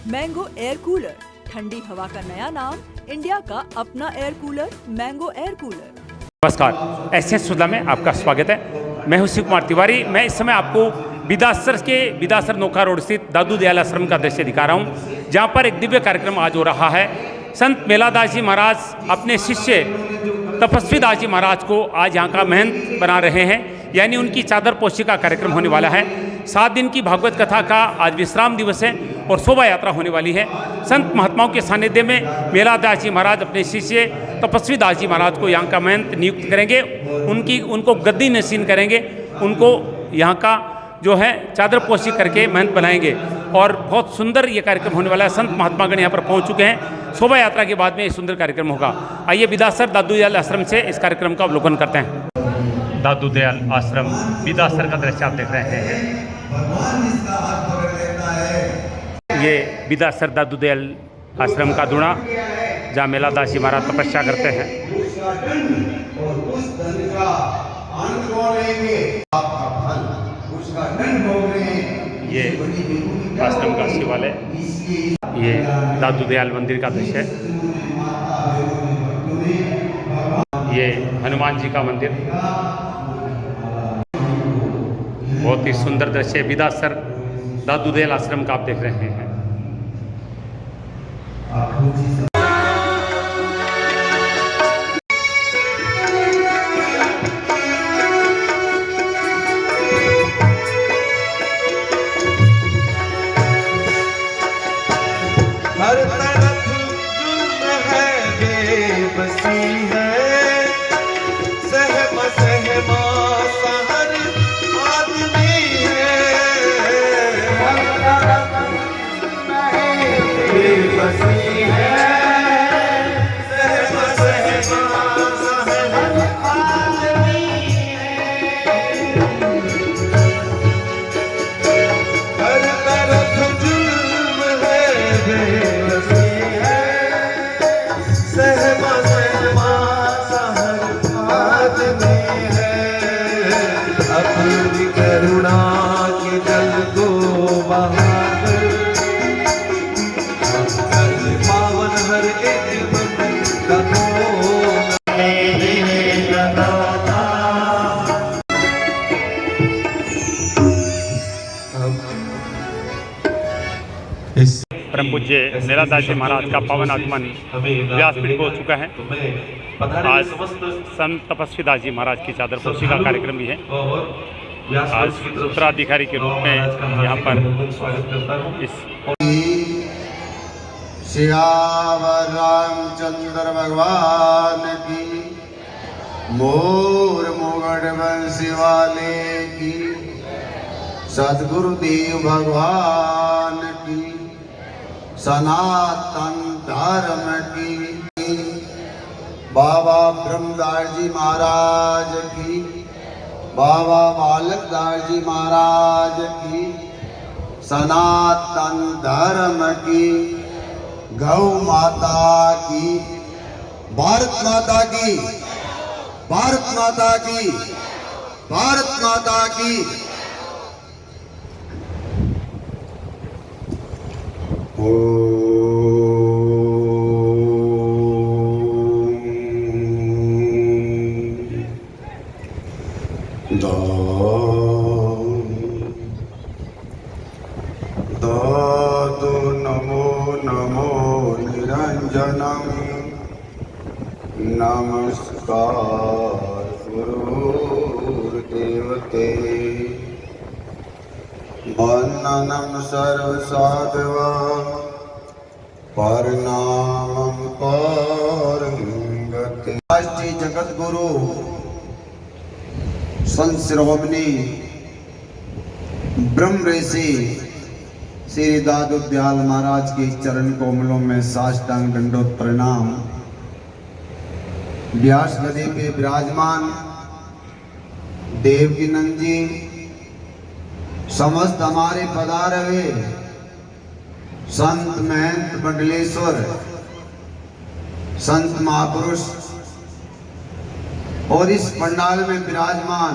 Mango air cooler, ठंडी हवा का नया नाम, इंडिया का अपना air cooler, mango air cooler. नमस्कार, एसएस सुधा में आपका स्वागत है। मैं हूं शिव कुमार तिवारी। मैं इस समय आपको बिदासर नोखा रोड स्थित दादू दयाल आश्रम का दृश्य दिखा रहा हूं, जहां पर एक दिव्य कार्यक्रम आज हो रहा है। संत मेलादास जी महाराज अपने शिष्य तपस्वी दास जी महाराज को आज यहाँ का महंत बना रहे हैं, यानी उनकी चादर पोशी का कार्यक्रम होने वाला है। 7 दिन की भागवत कथा का आज विश्राम दिवस है और शोभा यात्रा होने वाली है। संत महात्माओं के सानिध्य में मेलादास जी महाराज अपने शिष्य तपस्वी दास जी महाराज को यहाँ का महंत नियुक्त करेंगे। उनको गद्दी नशीन करेंगे, उनको यहाँ का जो है चादर पोशी करके महंत बनाएंगे और बहुत सुंदर ये कार्यक्रम होने वाला है। संत महात्मागण यहाँ पर पहुँच चुके हैं। शोभा यात्रा के बाद में ये सुंदर कार्यक्रम होगा। आइए बिदासर दादू दयाल आश्रम से इस कार्यक्रम का अवलोकन करते हैं। दादू दयाल आश्रम बिदासर का दृश्य आप देख रहे हैं। ये बिदासर दादू दयाल आश्रम का दूणा, जहाँ मेलादास जी महाराज तपस्या करते हैं। ये आश्रम का शिवालय, ये दादू दयाल मंदिर का दृश्य है। ये हनुमान जी का मंदिर, बहुत ही सुंदर दृश्य बिदासर दादू दयाल आश्रम का आप देख रहे हैं। हर तरफ जुल्म है, बेबसी है, सहमा सहर आदमी है। हर तरफ जुल्म है, बेबसी है, सहमा सहर आदमी है। हर तरफ जुल्म है, अपनी करुणा के जल को बहाकर पावन हर एक परम पूज्य मेलादास जी महाराज का पावन आगमन व्यासपीठ को हो चुका है। आज संत तपस्वी दास जी महाराज की चादर पोशी का कार्यक्रम भी है। आज उत्तराधिकारी के रूप में यहाँ पर इस सियावर रामचंद्र भगवान की, मोर मुगट बंसी वाले की, सद्गुरुदेव भगवान की, सनातन धर्म की, बाबा ब्रह्मदास जी महाराज की, बाबा बालकदास जी महाराज की, सनातन धर्म की, गौ माता की, भारत माता की, भारत माता की, भारत माता की। दादु नमो नमो निरंजनम, नमस्कार गुरुर्देवते, वंदनम सर्वसाधवा, प्रणामं परमगते। राष्ट्रीय जगत गुरु संत शिरोमणि ब्रह्म ऋषि श्री दादू दयाल महाराज के चरण कमलों में साष्टांग दंडोत प्रणाम। व्यास गदी पे विराजमान देवकीनंद जी, समस्त हमारे पधारे हुए संत महंत मंडलेश्वर, संत महापुरुष और इस पंडाल में विराजमान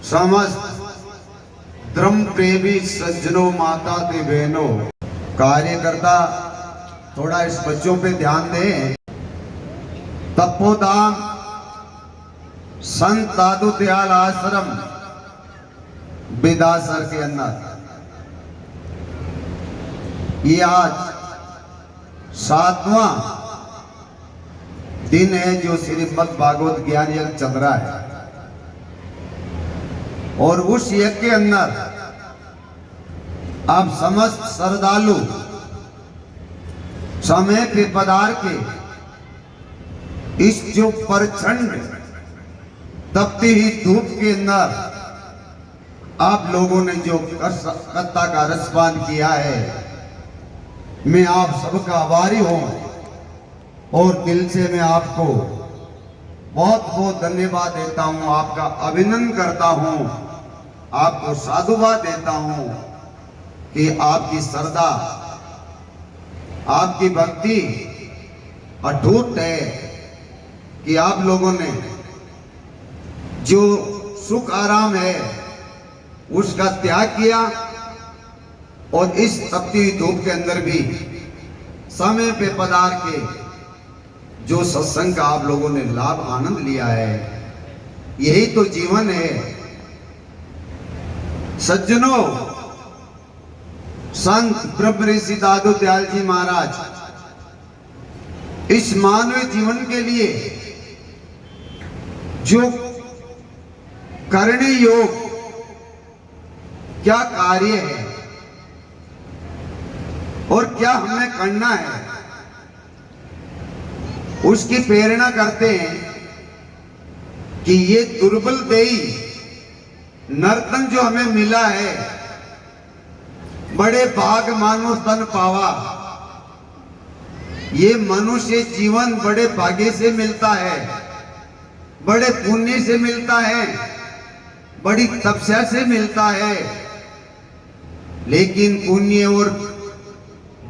समस्त धर्म प्रेमी सज्जनों, माता ते बहनों, कार्यकर्ता थोड़ा इस बच्चों पे ध्यान दें। तपोधाम संत दादू दयाल आश्रम बिदासर के अंदर ये आज 7वां दिन है जो श्रीमद् भागवत ज्ञान यज्ञ चल रहा है। और उस यज्ञ के अंदर आप समस्त श्रद्धालु समय पे पधार के इस जो प्रचंड तपती ही धूप के अंदर आप लोगों ने जो कत्ता का रसपान किया है, मैं आप सबका आभारी हूं और दिल से मैं आपको बहुत बहुत धन्यवाद देता हूं, आपका अभिनंदन करता हूं, आपको साधुवाद देता हूं कि आपकी श्रद्धा, आपकी भक्ति अटूट है कि आप लोगों ने जो सुख आराम है उसका त्याग किया और इस तपती धूप के अंदर भी समय पे पधार के जो सत्संग का आप लोगों ने लाभ आनंद लिया है, यही तो जीवन है। सज्जनों, संत ब्रह्म ऋषि दादू दयाल जी महाराज इस मानवीय जीवन के लिए जो करणी योग क्या कार्य है और क्या हमें करना है, उसकी प्रेरणा करते हैं कि ये दुर्बल देही नर्तन जो हमें मिला है, बड़े भाग मानो तन पावा, ये मनुष्य जीवन बड़े भाग्य से मिलता है, बड़े पुण्य से मिलता है, बड़ी तपस्या से मिलता है। लेकिन पुण्य और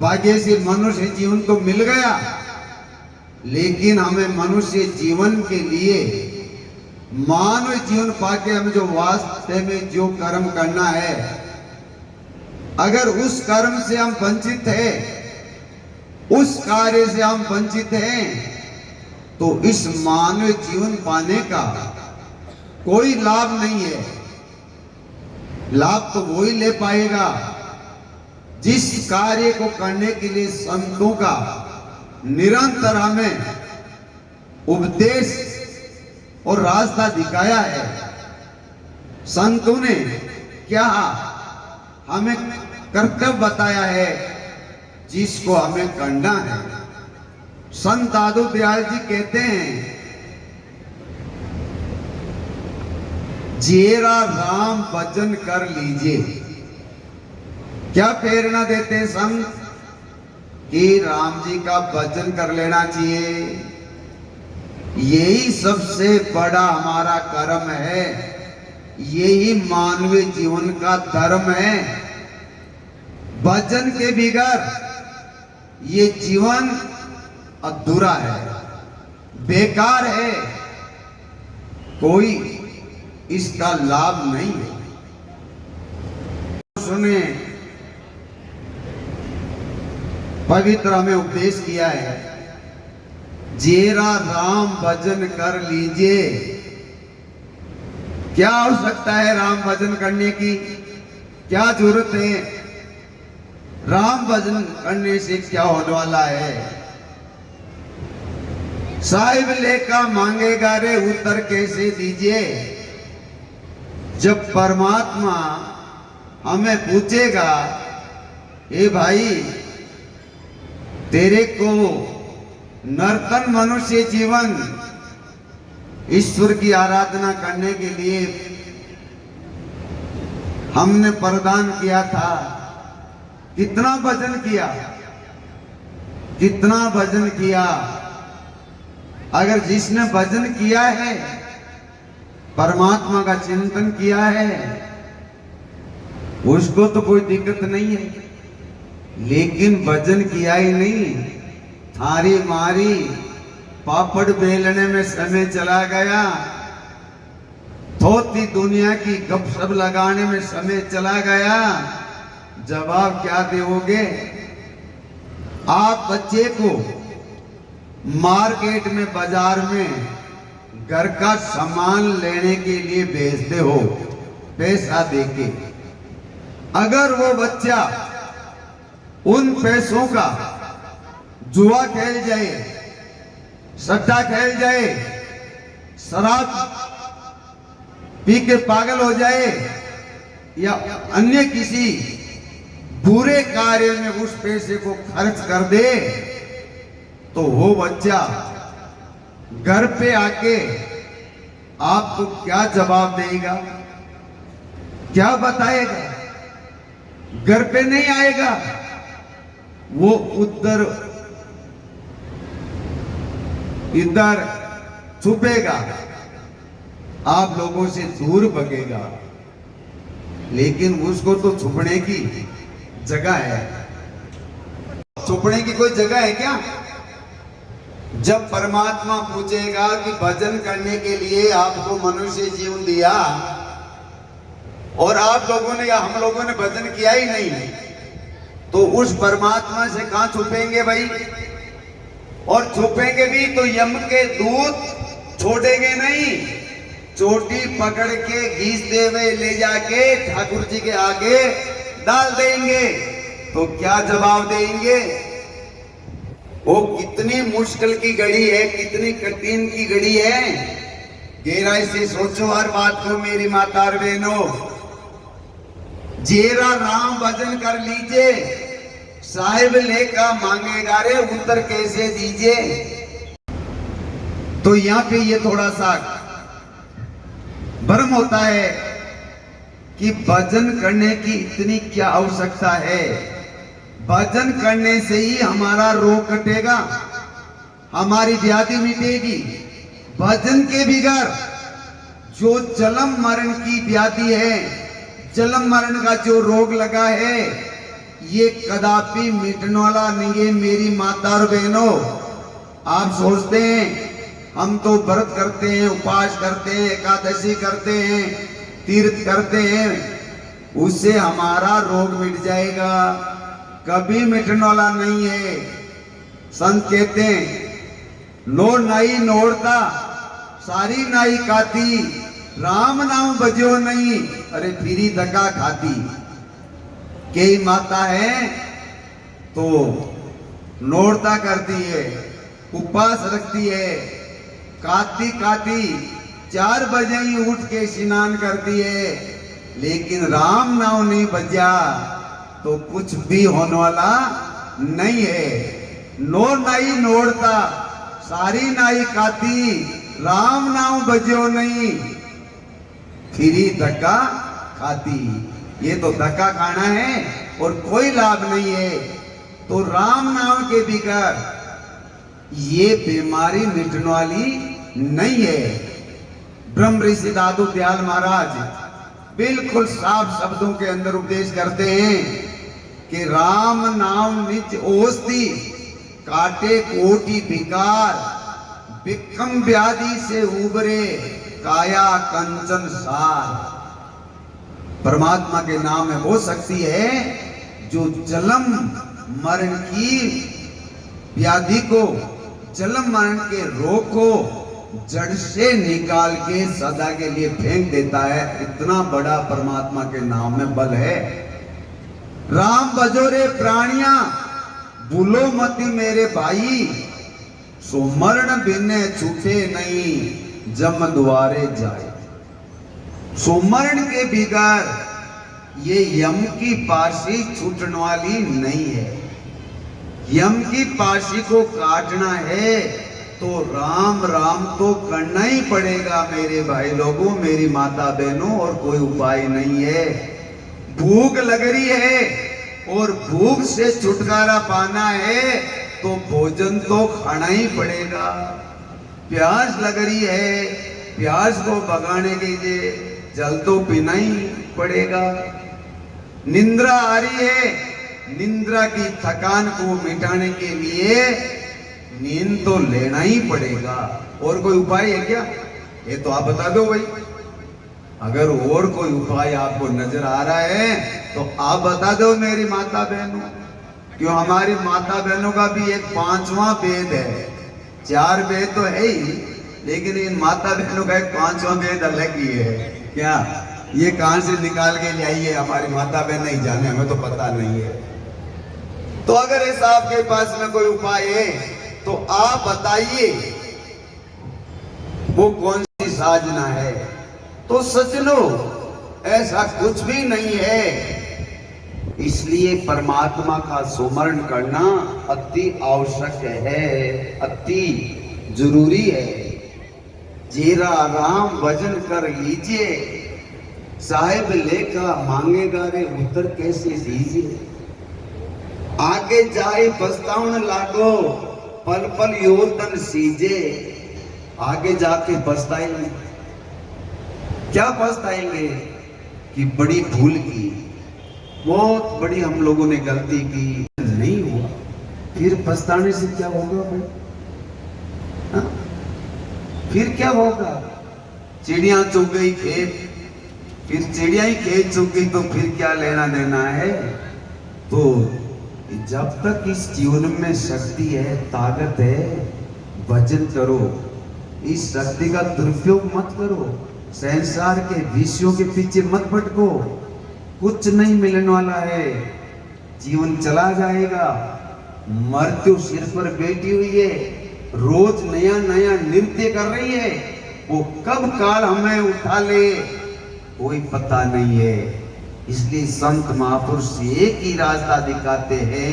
भाग्य से मनुष्य जीवन तो मिल गया, लेकिन हमें मनुष्य जीवन के लिए मानव जीवन पाके हमें जो वास्तव में जो कर्म करना है, अगर उस कर्म से हम वंचित हैं, उस कार्य से हम वंचित हैं, तो इस मानव जीवन पाने का कोई लाभ नहीं है। लाभ तो वही ले पाएगा जिस कार्य को करने के लिए संतों का निरंतर हमें उपदेश और रास्ता दिखाया है। संतों ने क्या हमें कर्तव्य बताया है जिसको हमें करना है। संत दादू दयाल जी कहते हैं, जेरा राम भजन कर लीजिए। क्या प्रेरणा देते हैं संत कि राम जी का भजन कर लेना चाहिए, यही सबसे बड़ा हमारा कर्म है, यही मानवीय जीवन का धर्म है। भजन के बगैर ये जीवन अधूरा है, बेकार है, कोई इसका लाभ नहीं है। सुने, पवित्र हमें उपदेश किया है, जेरा राम भजन कर लीजिए। क्या आवश्यकता है राम भजन करने की, क्या जरूरत है? राम भजन करने से क्या होने वाला है? साहिब लेका मांगेगा रे उत्तर कैसे दीजिए। जब परमात्मा हमें पूछेगा, ए भाई तेरे को नर्तन मनुष्य जीवन ईश्वर की आराधना करने के लिए हमने प्रदान किया था, कितना भजन किया, कितना भजन किया। अगर जिसने भजन किया है, परमात्मा का चिंतन किया है, उसको तो कोई दिक्कत नहीं है। लेकिन भजन किया ही नहीं, थारी मारी पापड़ बेलने में समय चला गया, थोती दुनिया की गपशप लगाने में समय चला गया, जवाब क्या दोगे? आप बच्चे को मार्केट में, बाजार में घर का सामान लेने के लिए भेजते हो पैसा देके, अगर वो बच्चा उन पैसों का जुआ खेल जाए, सट्टा खेल जाए, शराब पी के पागल हो जाए या अन्य किसी बुरे कार्य में उस पैसे को खर्च कर दे, तो वो बच्चा घर पे आके आपको क्या जवाब देगा, क्या बताएगा? घर पे नहीं आएगा, वो इधर छुपेगा, आप लोगों से दूर भगेगा। लेकिन उसको तो छुपने की जगह है। छुपने की कोई जगह है क्या? जब परमात्मा पूछेगा कि भजन करने के लिए आपको मनुष्य जीवन दिया और आप लोगों ने या हम लोगों ने भजन किया ही नहीं, तो उस परमात्मा से कहां छुपेंगे भाई? और छुपेंगे भी तो यम के दूत छोड़ेंगे नहीं, चोटी पकड़ के घींचते हुए ले जाके ठाकुर जी के आगे डाल देंगे। तो क्या जवाब देंगे? वो कितनी मुश्किल की घड़ी है, कितनी कठिन की घड़ी है। गहराई से सोचो हर बात को मेरी माता और बहनों। जेरा राम भजन कर लीजिए, साहिब लेका मांगेगा रे उत्तर कैसे दीजिए। तो यहाँ पे ये थोड़ा सा भ्रम होता है कि भजन करने की इतनी क्या आवश्यकता है। भजन करने से ही हमारा रोग कटेगा, हमारी व्याधि मिटेगी। भजन के बिगैर जो जन्म मरण की व्याधि है, जन्म मरण का जो रोग लगा है, ये कदापि मिटने वाला नहीं है। मेरी माता और बहनों, आप सोचते हैं हम तो व्रत करते हैं, उपवास करते हैं, एकादशी करते हैं, तीर्थ करते हैं, उससे हमारा रोग मिट जाएगा। कभी मिटने वाला नहीं है। संत कहते हैं नो नाई नोड़ता सारी नाई खाती, राम नाम बजो नहीं अरे फिरी धक्का खाती। कई माता है तो नोड़ता करती है, उपवास रखती है, काती काती 4 बजे ही उठ के स्नान करती है, लेकिन राम नाम नहीं बजा तो कुछ भी होने वाला नहीं है। नो नाई नोड़ता सारी नाई खाती, राम नाम बजो नहीं फिरी धक्का खाती। ये तो धक्का खाना है और कोई लाभ नहीं है। तो राम नाम के बिगैर ये बीमारी मिटने वाली नहीं है। ब्रह्म ऋषि दादू दयाल महाराज बिल्कुल साफ शब्दों के अंदर उपदेश करते हैं कि राम नाम निज औषधि, काटे कोटि विकार, विक्रम व्याधि से उबरे काया कंचन सार। परमात्मा के नाम में वो शक्ति है जो जन्म मरण की व्याधि को, जन्म मरण के रोग को जड़ से निकाल के सदा के लिए फेंक देता है। इतना बड़ा परमात्मा के नाम में बल है। राम बजोरे प्राणिया भूलो मती मेरे भाई, सुमरण बिने छूटे नहीं जम द्वारे जाए। सुमरण के बिगैर ये यम की पाशी छूटने वाली नहीं है। यम की पाशी को काटना है तो राम राम तो करना ही पड़ेगा मेरे भाई लोगों, मेरी माता बहनों, और कोई उपाय नहीं है। भूख लग रही है और भूख से छुटकारा पाना है तो भोजन तो खाना ही पड़ेगा। प्यास लग रही है, प्यास को भगाने के लिए जल तो पीना ही पड़ेगा। निंद्रा आ रही है, निंद्रा की थकान को मिटाने के लिए नींद तो लेना ही पड़ेगा। और कोई उपाय है क्या? ये तो आप बता दो भाई। अगर और कोई उपाय आपको नजर आ रहा है तो आप बता दो मेरी माता बहनों। क्यों हमारी माता बहनों का भी एक पांचवा वेद है। 4 वेद तो है ही, लेकिन इन माता बहनों का एक पांचवा वेद अलग ही है। क्या ये कहां से निकाल के ले आई है हमारी माता बहन नहीं जाने, हमें तो पता नहीं है। तो अगर ऐसा आपके पास में कोई उपाय है तो आप बताइए वो कौन सी साधना है। तो सजनो ऐसा कुछ भी नहीं है। इसलिए परमात्मा का सुमरण करना अति आवश्यक है, अति जरूरी है। जीरा राम भजन कर लीजिए, साहेब लेखा मांगेगा रे उत्तर कैसे दीजिए। आगे जाए पछताउन लागो, पल पल योतन सीजे। आगे जाके पछताएंगे, क्या पछताएंगे कि बड़ी भूल की, बहुत बड़ी हम लोगों ने गलती की, नहीं हुआ। फिर पछताने से क्या होगा भाई? हाँ? फिर क्या होगा? चिड़िया चुग गई खेत, फिर चिड़िया ही खेत चुग गई तो फिर क्या लेना देना है। तो जब तक इस जीवन में शक्ति है, ताकत है, भजन करो, इस शक्ति का दुरुपयोग मत करो, संसार के विषयों के पीछे मत भटको। कुछ नहीं मिलने वाला है, जीवन चला जाएगा, मृत्यु सिर पर बैठी हुई है, रोज नया नया नृत्य कर रही है। वो कब काल हमें उठा ले कोई पता नहीं है। इसलिए संत महापुरुष एक ही रास्ता दिखाते हैं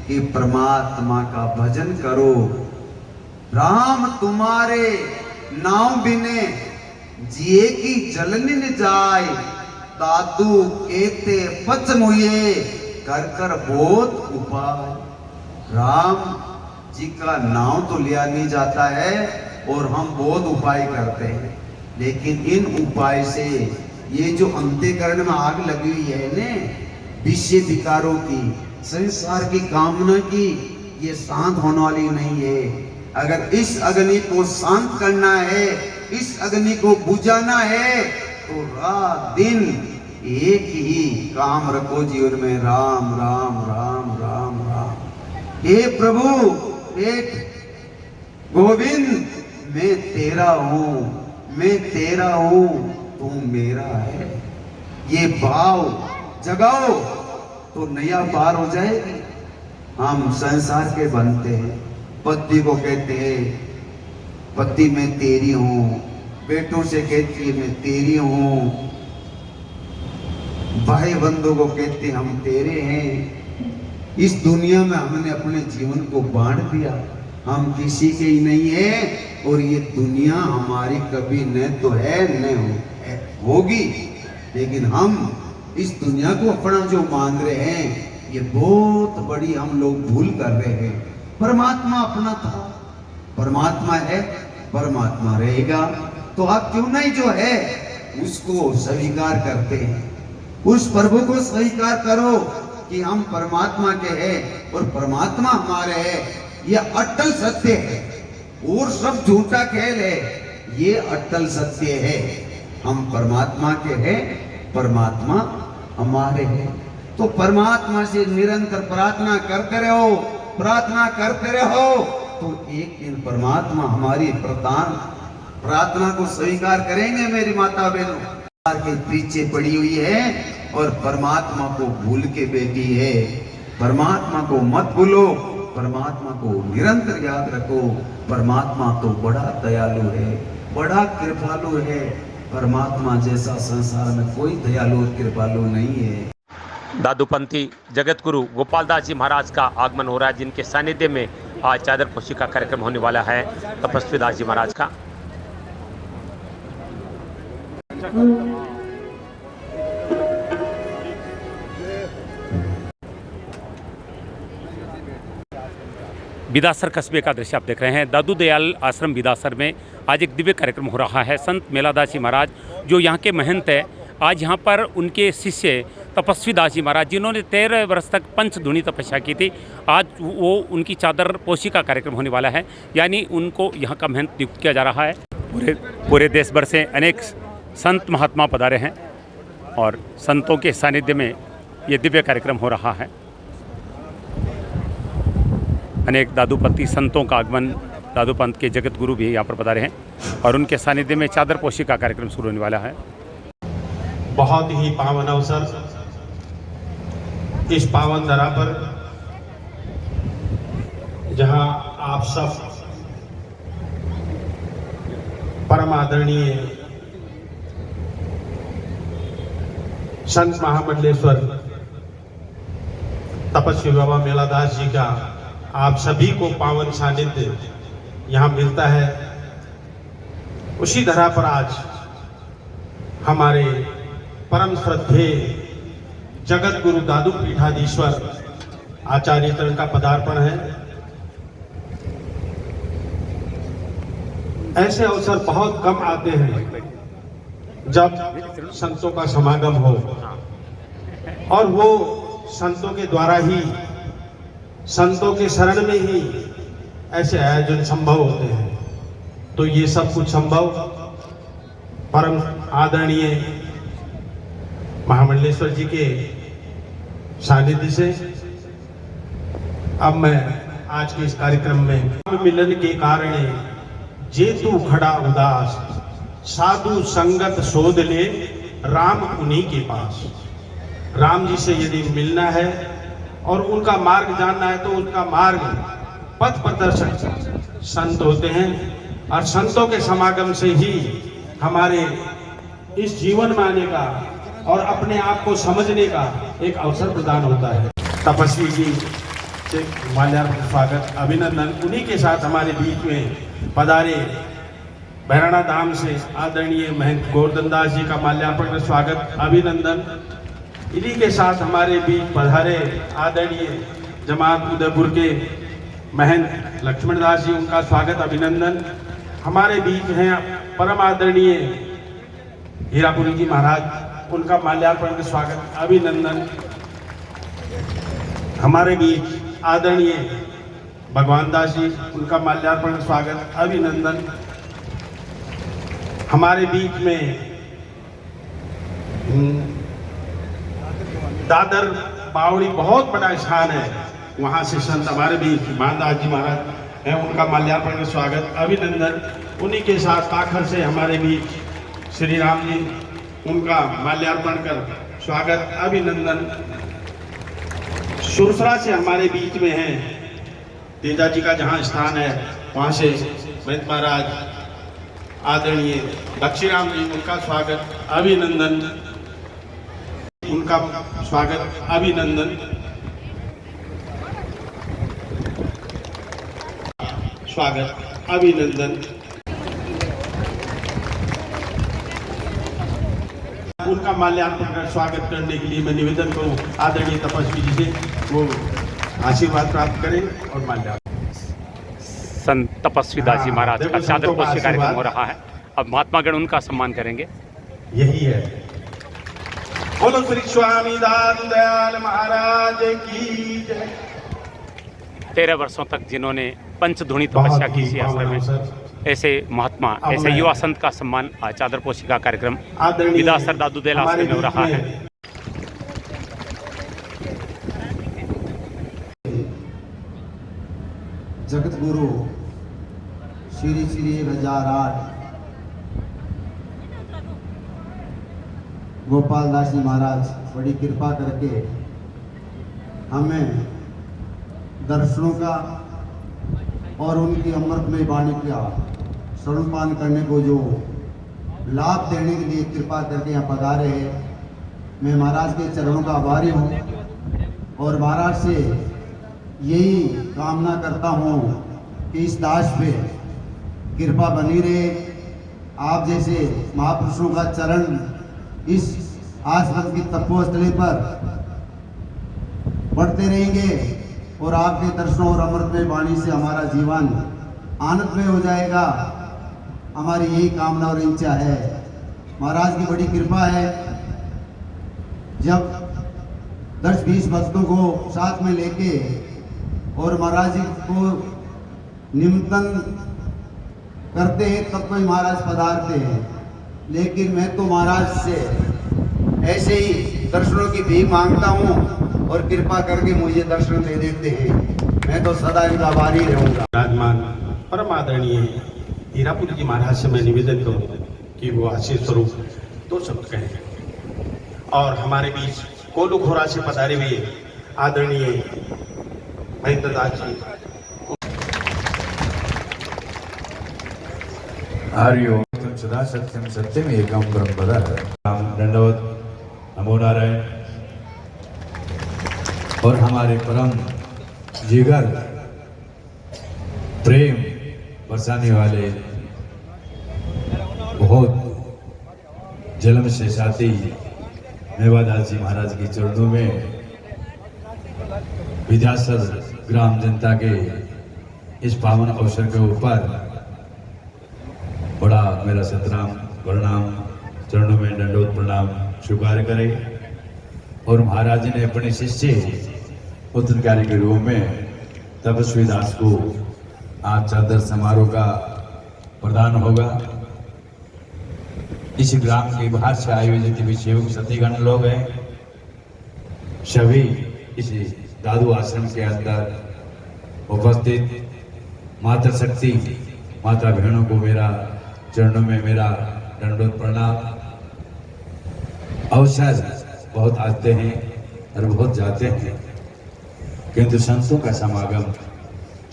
कि परमात्मा का भजन करो। राम तुम्हारे नाम बिने जिए की जलनी न जाए, दादू कहते पचम हुए कर कर बहुत उपाय। राम जी का नाम तो लिया नहीं जाता है और हम बहुत उपाय करते हैं, लेकिन इन उपाय से ये जो अंतःकरण में आग लगी हुई है ने, विषय विकारों की, संसार की कामना की, ये शांत होने वाली नहीं है। अगर इस अग्नि को शांत करना है, इस अग्नि को बुझाना है, तो रात दिन एक ही काम रखो जीवन में, राम राम राम राम राम। हे प्रभु, एक गोविंद, मैं तेरा हूं, मैं तेरा हूं, तू मेरा है। ये भाव जगाओ तो नया पार हो जाएगी। हम संसार के बनते हैं, पति को कहते हैं पति मैं तेरी हूं, बेटों से कहती है मैं तेरी हूं, भाई बंधु को कहते हम तेरे हैं। इस दुनिया में हमने अपने जीवन को बांट दिया, हम किसी के ही नहीं है और ये दुनिया हमारी कभी न तो है न होगी। लेकिन हम इस दुनिया को अपना जो मान रहे हैं, ये बहुत बड़ी हम लोग भूल कर रहे हैं। परमात्मा अपना था, परमात्मा है, परमात्मा रहेगा। तो आप क्यों नहीं जो है उसको स्वीकार करते हैं, उस प्रभु को स्वीकार करो कि हम परमात्मा के हैं और परमात्मा हमारे हैं। ये अटल सत्य है और सब झूठा खेल है, ये अटल सत्य है। हम परमात्मा के हैं, परमात्मा हमारे हैं। तो परमात्मा से निरंतर प्रार्थना करते रहो, प्रार्थना करते रहो, तो एक दिन परमात्मा हमारी प्रार्थना को स्वीकार करेंगे। मेरी माता बहनों के पीछे पड़ी हुई है और परमात्मा को भूल के बैठी है। परमात्मा को मत भूलो, परमात्मा को निरंतर याद रखो। परमात्मा तो बड़ा दयालु है, बड़ा कृपालु है। परमात्मा जैसा संसार में कोई दयालु और कृपालु नहीं है। दादूपंथी जगत गुरु गोपाल दास जी महाराज का आगमन हो रहा है, जिनके सानिध्य में आज चादर पोशी का कार्यक्रम होने वाला है तपस्वी दास जी महाराज का। बिदासर कस्बे का दृश्य आप देख रहे हैं। दादू दयाल आश्रम बिदासर में आज एक दिव्य कार्यक्रम हो रहा है। संत मेलादास जी महाराज जो यहाँ के महंत है, आज यहाँ पर उनके शिष्य तपस्वी दास जी महाराज, जिन्होंने 13 वर्ष तक पंचधुनी तपस्या की थी, आज वो उनकी चादर पोशी का कार्यक्रम होने वाला है। यानी उनको यहाँ का महंत नियुक्त किया जा रहा है। पूरे देश भर से अनेक संत महात्मा पधारे हैं और संतों के सानिध्य में ये दिव्य कार्यक्रम हो रहा है। अनेक दादूपंथी संतों का आगमन, दादू पंथ के जगत गुरु भी यहाँ पर पधारे हैं और उनके सानिध्य में चादर पोशी का कार्यक्रम शुरू होने वाला है। बहुत ही पावन अवसर इस पावन धरा पर जहां आप सब परम आदरणीय संत महामंडलेश्वर तपस्वी बाबा मेलादास जी का आप सभी को पावन सानिध्य यहाँ मिलता है, उसी धरा पर आज हमारे परम श्रद्धेय जगत गुरु दादू पीठाधीश्वर आचार्य तरण का पदार्पण है। ऐसे अवसर बहुत कम आते हैं जब संतों का समागम हो और वो संतों के द्वारा ही, संतों के शरण में ही ऐसे आयोजन संभव होते हैं। तो ये सब कुछ संभव परम आदरणीय महामंडलेश्वर जी के सानिध्य से। अब मैं आज के इस कार्यक्रम में मिलन के कारण जेतु खड़ा उदास, साधु संगत शोध ले राम उन्हीं के पास। राम जी से यदि मिलना है और उनका मार्ग जानना है तो उनका मार्ग पथ प्रदर्शक संत होते हैं और संतों के समागम से ही हमारे इस जीवन में आने का और अपने आप को समझने का एक अवसर प्रदान होता है। तपस्वी जी से माल्यार्पण स्वागत अभिनंदन। उन्हीं के साथ हमारे बीच में पधारे भैराणा धाम से आदरणीय महंत गोवर्धन दास जी का माल्यार्पण का स्वागत अभिनंदन। इन्हीं के साथ हमारे बीच पधारे आदरणीय जमात उदयपुर के महंत लक्ष्मण दास जी, उनका स्वागत अभिनंदन। हमारे बीच हैं परम आदरणीय हीरापुरी जी महाराज, उनका माल्यार्पण का स्वागत अभिनंदन। हमारे बीच आदरणीय भगवान दास जी, उनका माल्यार्पण का स्वागत अभिनंदन। हमारे बीच में दादर बावड़ी बहुत बड़ा स्थान है, वहाँ से संत हमारे बीच मानदास जी महाराज हैं, उनका माल्यार्पण का स्वागत अभिनंदन। उन्हीं के साथ ताखर से हमारे बीच श्री राम जी, उनका माल्यार्पण कर स्वागत अभिनंदन। सुरसरा से हमारे बीच में हैं तेजा जी का जहाँ स्थान है, वहाँ से महंत महाराज आदरणीय दक्षिराम जी, उनका स्वागत अभिनंदन, उनका स्वागत अभिनंदन। स्वागत अभिनंदन। उनका माल्यार्पण कर स्वागत करने के लिए मैं निवेदन करूं आदरणीय तपस्वी जी से, वो आशीर्वाद प्राप्त करें और माल्यार्पण। संत तपस्वी दास जी महाराज का चादर पोशी कार्यक्रम हो रहा है। अब महात्मागण उनका सम्मान करेंगे। यही है। बोलो श्री स्वामी दादू दयाल महाराज की जय। 13 वर्षों तक जिन्होंने पंचधुनी तपस्या की इसी आश्रम में, ऐसे महात्मा, ऐसे युवा संत का सम्मान आज चादर पोशी का कार्यक्रम विदासर दादू दयाल आश्रम में हो रहा है। जगत गुरु श्री श्री 1008 गोपाल दास जी महाराज बड़ी कृपा करके हमें दर्शनों का और उनकी अमृतमय वाणी का श्रवणपान करने को जो लाभ देने के लिए कृपा करके यहाँ पधारे हैं। मैं महाराज के चरणों का आभारी हूँ और महाराज से यही कामना करता हूँ कि इस दास पे कृपा बनी रहे। आप जैसे महापुरुषों का चरण इस आश्रम की तपोस्थली पर बढ़ते रहेंगे और आपके दर्शनों और अमृतमय वाणी से हमारा जीवन आनंदमय हो जाएगा। हमारी यही कामना और इच्छा है। महाराज की बड़ी कृपा है, जब 10-20 भक्तों को साथ में लेके और महाराज जी को निमंत्रण करते हैं तब कोई महाराज पधारते हैं, लेकिन मैं तो महाराज से ऐसे ही दर्शनों की भीख मांगता हूँ और कृपा करके मुझे दर्शन दे देते हैं। मैं तो सदा इनका आभारी रहूंगा। विराजमान परम आदरणीय हीरापुर जी महाराज से मैं निवेदन करूं कि वो आशीष स्वरूप 2 शब्द कहें। और हमारे बीच कोलू खोरा से पधारे हुए आदरणीय महेंद्र दास जी। हरिओम सदा सत्यम सत्यम एकम ब्रह्म पदः। दंडवत नमो नारायण। और हमारे परम जिगर प्रेम बरसाने वाले बहुत जन्म से साथी मेवादास जी महाराज के चरणों में विद्यासर ग्राम जनता के इस पावन अवसर के ऊपर बड़ा मेरा सतनाम प्रणाम, चरणों में दंडोत प्रणाम स्वीकार करे। और महाराज ने अपने शिष्य उत्तराधिकारी के रूप में तपस्वी दास को आज चादर समारोह का प्रदान होगा। इस ग्राम के बाहर से आए हुए जितने भी सेवक सतीगण लोग हैं, सभी इस दादू आश्रम के अंदर उपस्थित माता शक्ति माता बहनों को मेरा चरणों में मेरा दंडोत प्रणाम। अवसर बहुत आते हैं और बहुत जाते हैं, किंतु संतों का समागम,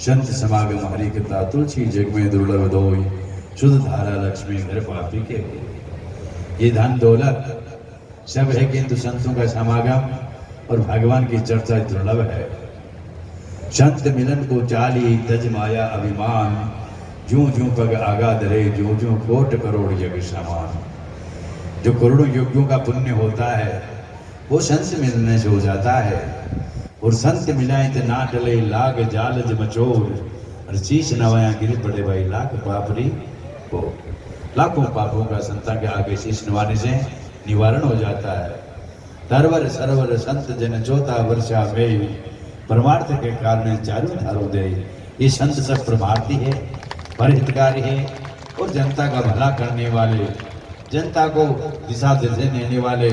संत समागम हरि कृपा तुलसी जग में दुर्लभ दोई, शुद्ध धारा लक्ष्मी घर पापी के होई। ये धन दौलत सब है, किंतु संतों का समागम और भगवान की चर्चा दुर्लभ है। संत मिलन को चाली तज माया अभिमान, जूं जूं पग आगा धरे जूं जूं कोट करोड़ यज्ञ समान। जो करोड़ों यज्ञों का पुण्य होता है वो संत मिलने से हो जाता है। और संत मिलाए तो ना टले लाग जालज मचोर, और शीश नवाया गिर पड़े भाई लाख पापरी को। लाखों पापों का संता के आगे शीश नवाने से निवारण हो जाता है। तरवर सरवर संत जन चौथा वर्षा में, परमार्थ के कारण चारों धारों दे। ये संत सब प्रभाती है, परहितकारी है और जनता का भला करने वाले, जनता को दिशा देने वाले,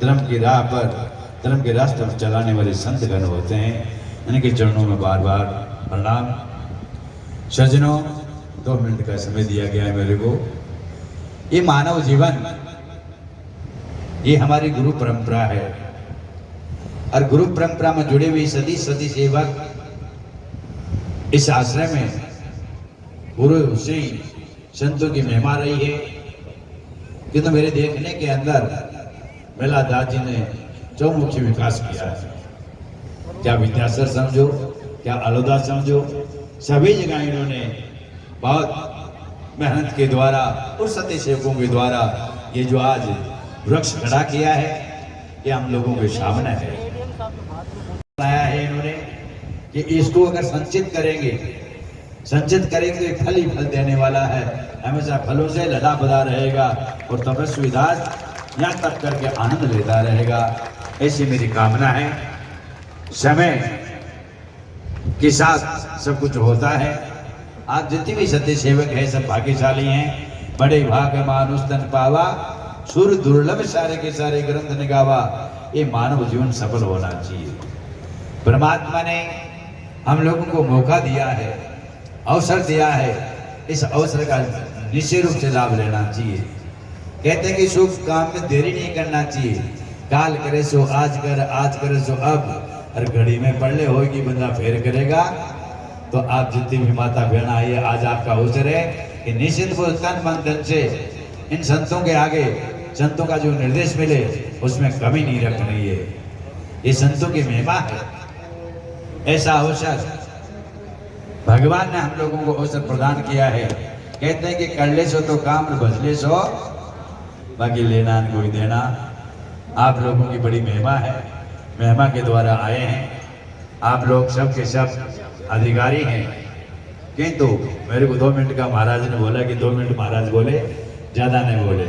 धर्म की राह पर, धर्म के रास्ते पर चलाने वाले संत गण होते हैं। इनके चरणों में बार बार प्रणाम। सज्जनों, 2 मिनट का समय दिया गया है मेरे को। ये मानव जीवन, ये हमारी गुरु परंपरा है और गुरु परंपरा में जुड़े हुए सदी सदी सेवक इस आश्रम में गुरु से संतों की महिमा रही है। किंतु मेरे देखने के अंदर मेलादास जी ने चौमुखी विकास किया है। क्या विद्यासर समझो, क्या अलोदा समझो, सभी जगह इन्होंने बहुत मेहनत के द्वारा और सत्य सेवकों के द्वारा ये जो आज वृक्ष खड़ा किया है, ये हम लोगों के सामने है। लाया है इन्होंने कि इसको अगर संचित करेंगे तो ये फल ही फल देने वाला है। हमेशा फलों से लदा बदा रहेगा और तपस्वी दास यहाँ तक करके आनंद लेता रहेगा। ऐसी मेरी कामना है। समय के साथ सब कुछ होता है। आज जितने भी सत्य सेवक है सब भाग्यशाली हैं। बड़े भाग मानुष तन पावा, सुर दुर्लभ सारे के सारे ग्रंथ निगावा। ये मानव जीवन सफल होना चाहिए। परमात्मा ने हम लोगों को मौका दिया है, अवसर दिया है। इस अवसर का निश्चित रूप से लाभ लेना चाहिए। कहते हैं कि शुभ काम में देरी नहीं करना चाहिए। काल करे सो आज कर, आज करे सो अब, और घड़ी में पढ़ले होगी बंदा फेर करेगा। तो आप जितनी भी माता बहन आई, आज आपका अवसर है कि निश्चित वो तन मन धन से इन संतों के आगे, संतों का जो निर्देश मिले उसमें कमी नहीं रखनी है। ये संतों की महिमा है। ऐसा अवसर भगवान ने हम लोगों को अवसर प्रदान किया है। कहते हैं कि कर ले सो तो काम, भजले सो बाकी लेना कोई देना। आप लोगों की बड़ी महिमा है, महिमा के द्वारा आए हैं। आप लोग सब के सब अधिकारी हैं। किंतु मेरे को 2 मिनट का महाराज ने बोला कि 2 मिनट महाराज बोले, ज़्यादा नहीं बोले,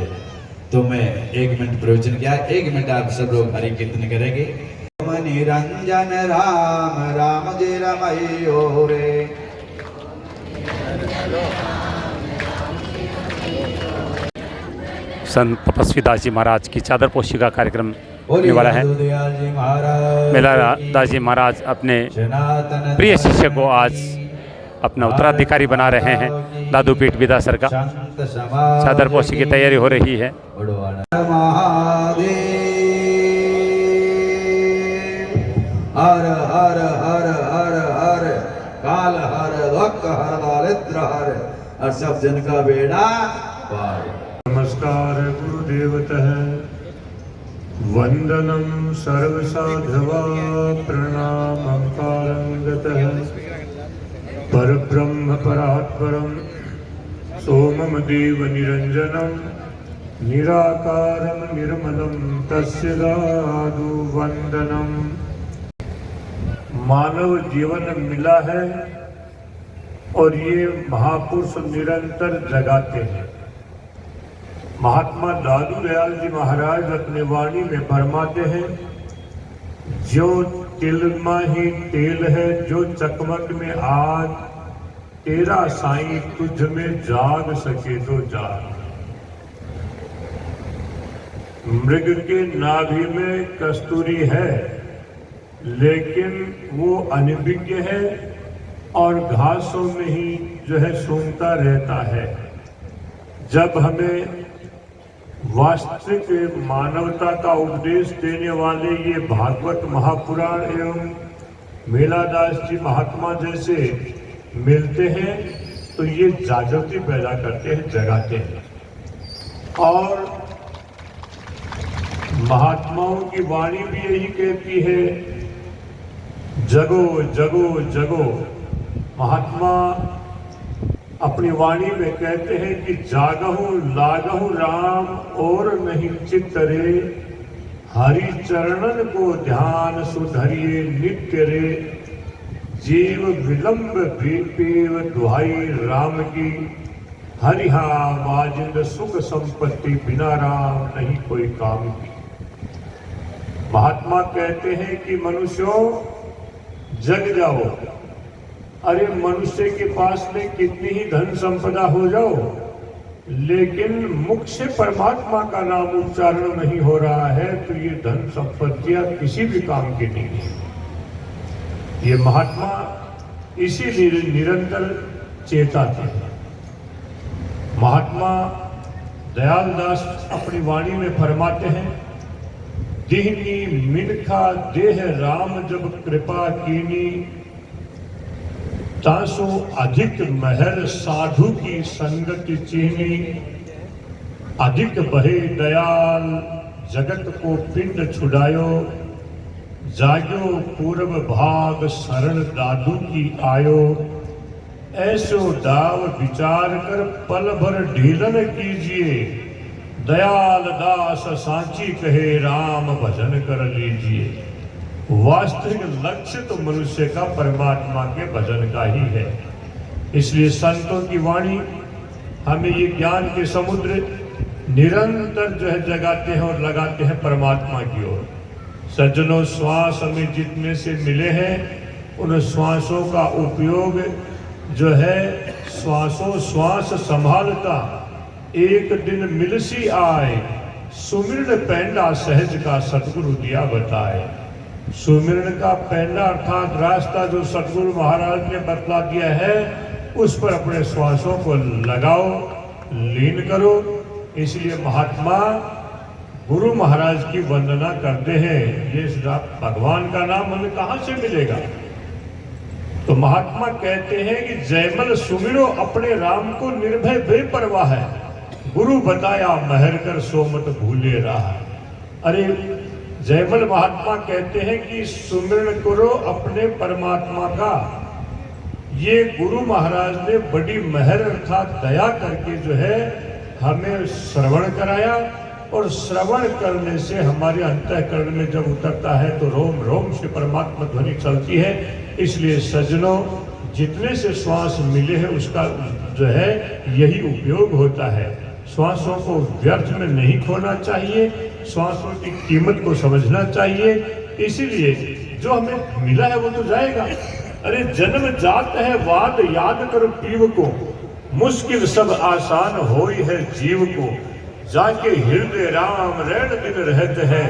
तो मैं 1 मिनट प्रयोजन किया। 1 मिनट आप सब लोग हरि कीर्तन करेंगे। निरंजन राम राम जय रमयो रे। संत तपस्वी दास जी महाराज की चादर पोशी का कार्यक्रम होने वाला है। मेला दास जी महाराज अपने प्रिय शिष्य को आज अपना उत्तराधिकारी बना रहे हैं। दादू पीठ विदासर का चादर पोशी की तैयारी हो रही है। महादेव हर हर हर हर हर काल हर वक हर दारिद्र हर सब जन का बेड़ा पार। नमस्कार गुरुदेवतः वंदनम सर्वसाधवा प्रणामं पारंगतः परब्रह्म परात्परं सोमम देव निरंजनम निराकारं निर्मलं तस्य दादु वंदनम। मानव जीवन मिला है और ये महापुरुष निरंतर जगाते हैं। महात्मा दादू दयाल जी महाराज अपने वाणी में फरमाते हैं, जो तिल माही तेल है, जो चकमक में आग, तेरा साईं तुझ में जाग सके तो जाग। मृग के नाभि में कस्तूरी है, लेकिन वो अनभिज्ञ है और घासों में ही जो है सूंघता रहता है। जब हमें वास्तविक मानवता का उपदेश देने वाले ये भागवत महापुराण एवं मेलादास जी महात्मा जैसे मिलते हैं तो ये जागृति पैदा करते हैं, जगाते हैं। और महात्माओं की वाणी भी यही कहती है, जगो जगो जगो। महात्मा अपनी वाणी में कहते हैं कि जागहु लागहु राम और नहीं चित्तरे, हरि चरणन को ध्यान सुधरिए नित्य रे। जीव विलंब पीव दुहाई राम की, हरिहा वाजिंद सुख संपत्ति बिना राम नहीं कोई काम की। महात्मा कहते हैं कि मनुष्यों जग जाओ। अरे मनुष्य के पास में कितनी ही धन संपदा हो जाओ, लेकिन मुख से परमात्मा का नाम उच्चारण नहीं हो रहा है तो ये धन संपत्तियां किसी भी काम की नहीं है। ये महात्मा इसीलिए निरंतर चेताते हैं। महात्मा दयाल दास अपनी वाणी में फरमाते हैं, दिहनी मिनखा देह राम जब कृपा कीनी, तासो अधिक महर साधु की संगत चीनी। अधिक बहे दयाल जगत को पिंड छुड़ायो, जाग्यो पूर्व भाग शरण दादू की आयो। ऐसो दाव विचार कर पल भर ढीलन कीजिए, दयाल दास सांची कहे राम भजन कर लीजिए। वास्तविक लक्ष्य तो मनुष्य का परमात्मा के भजन का ही है। इसलिए संतों की वाणी हमें ये ज्ञान के समुद्र निरंतर जो है जगाते हैं और लगाते हैं परमात्मा की ओर। सज्जनों, श्वास हमें जितने से मिले हैं उन श्वासों का उपयोग जो है श्वासों श्वास संभालता। एक दिन मिलसी आए, सुमिरन पैंडा सहज का सतगुरु दिया बताए। सुमिरन का पैंडा अर्थात रास्ता जो सतगुरु महाराज ने बतला दिया है, उस पर अपने श्वासों को लगाओ, लीन करो। इसलिए महात्मा गुरु महाराज की वंदना करते हैं। ये भगवान का नाम हमें कहाँ से मिलेगा? तो महात्मा कहते हैं कि जयमल सुमिरो अपने राम को निर्भय बेपरवाह है, गुरु बताया महर कर सो मत भूले रहा। अरे जयमल महात्मा कहते हैं कि सुमिरन करो अपने परमात्मा का। ये गुरु महाराज ने बड़ी महर अर्थात दया करके जो है हमें श्रवण कराया, और श्रवण करने से हमारे अंतःकरण में जब उतरता है तो रोम रोम से परमात्मा ध्वनि चलती है। इसलिए सज्जनों, जितने से श्वास मिले हैं उसका जो है यही उपयोग होता है। श्वासों को व्यर्थ में नहीं खोना चाहिए, श्वासों की कीमत को समझना चाहिए। इसीलिए जो हमें मिला है वो तो जाएगा। अरे जन्म जात है वाद याद कर पीव को, मुश्किल सब आसान होई है जीव को। जाके हृदय राम रैन दिन रहते हैं,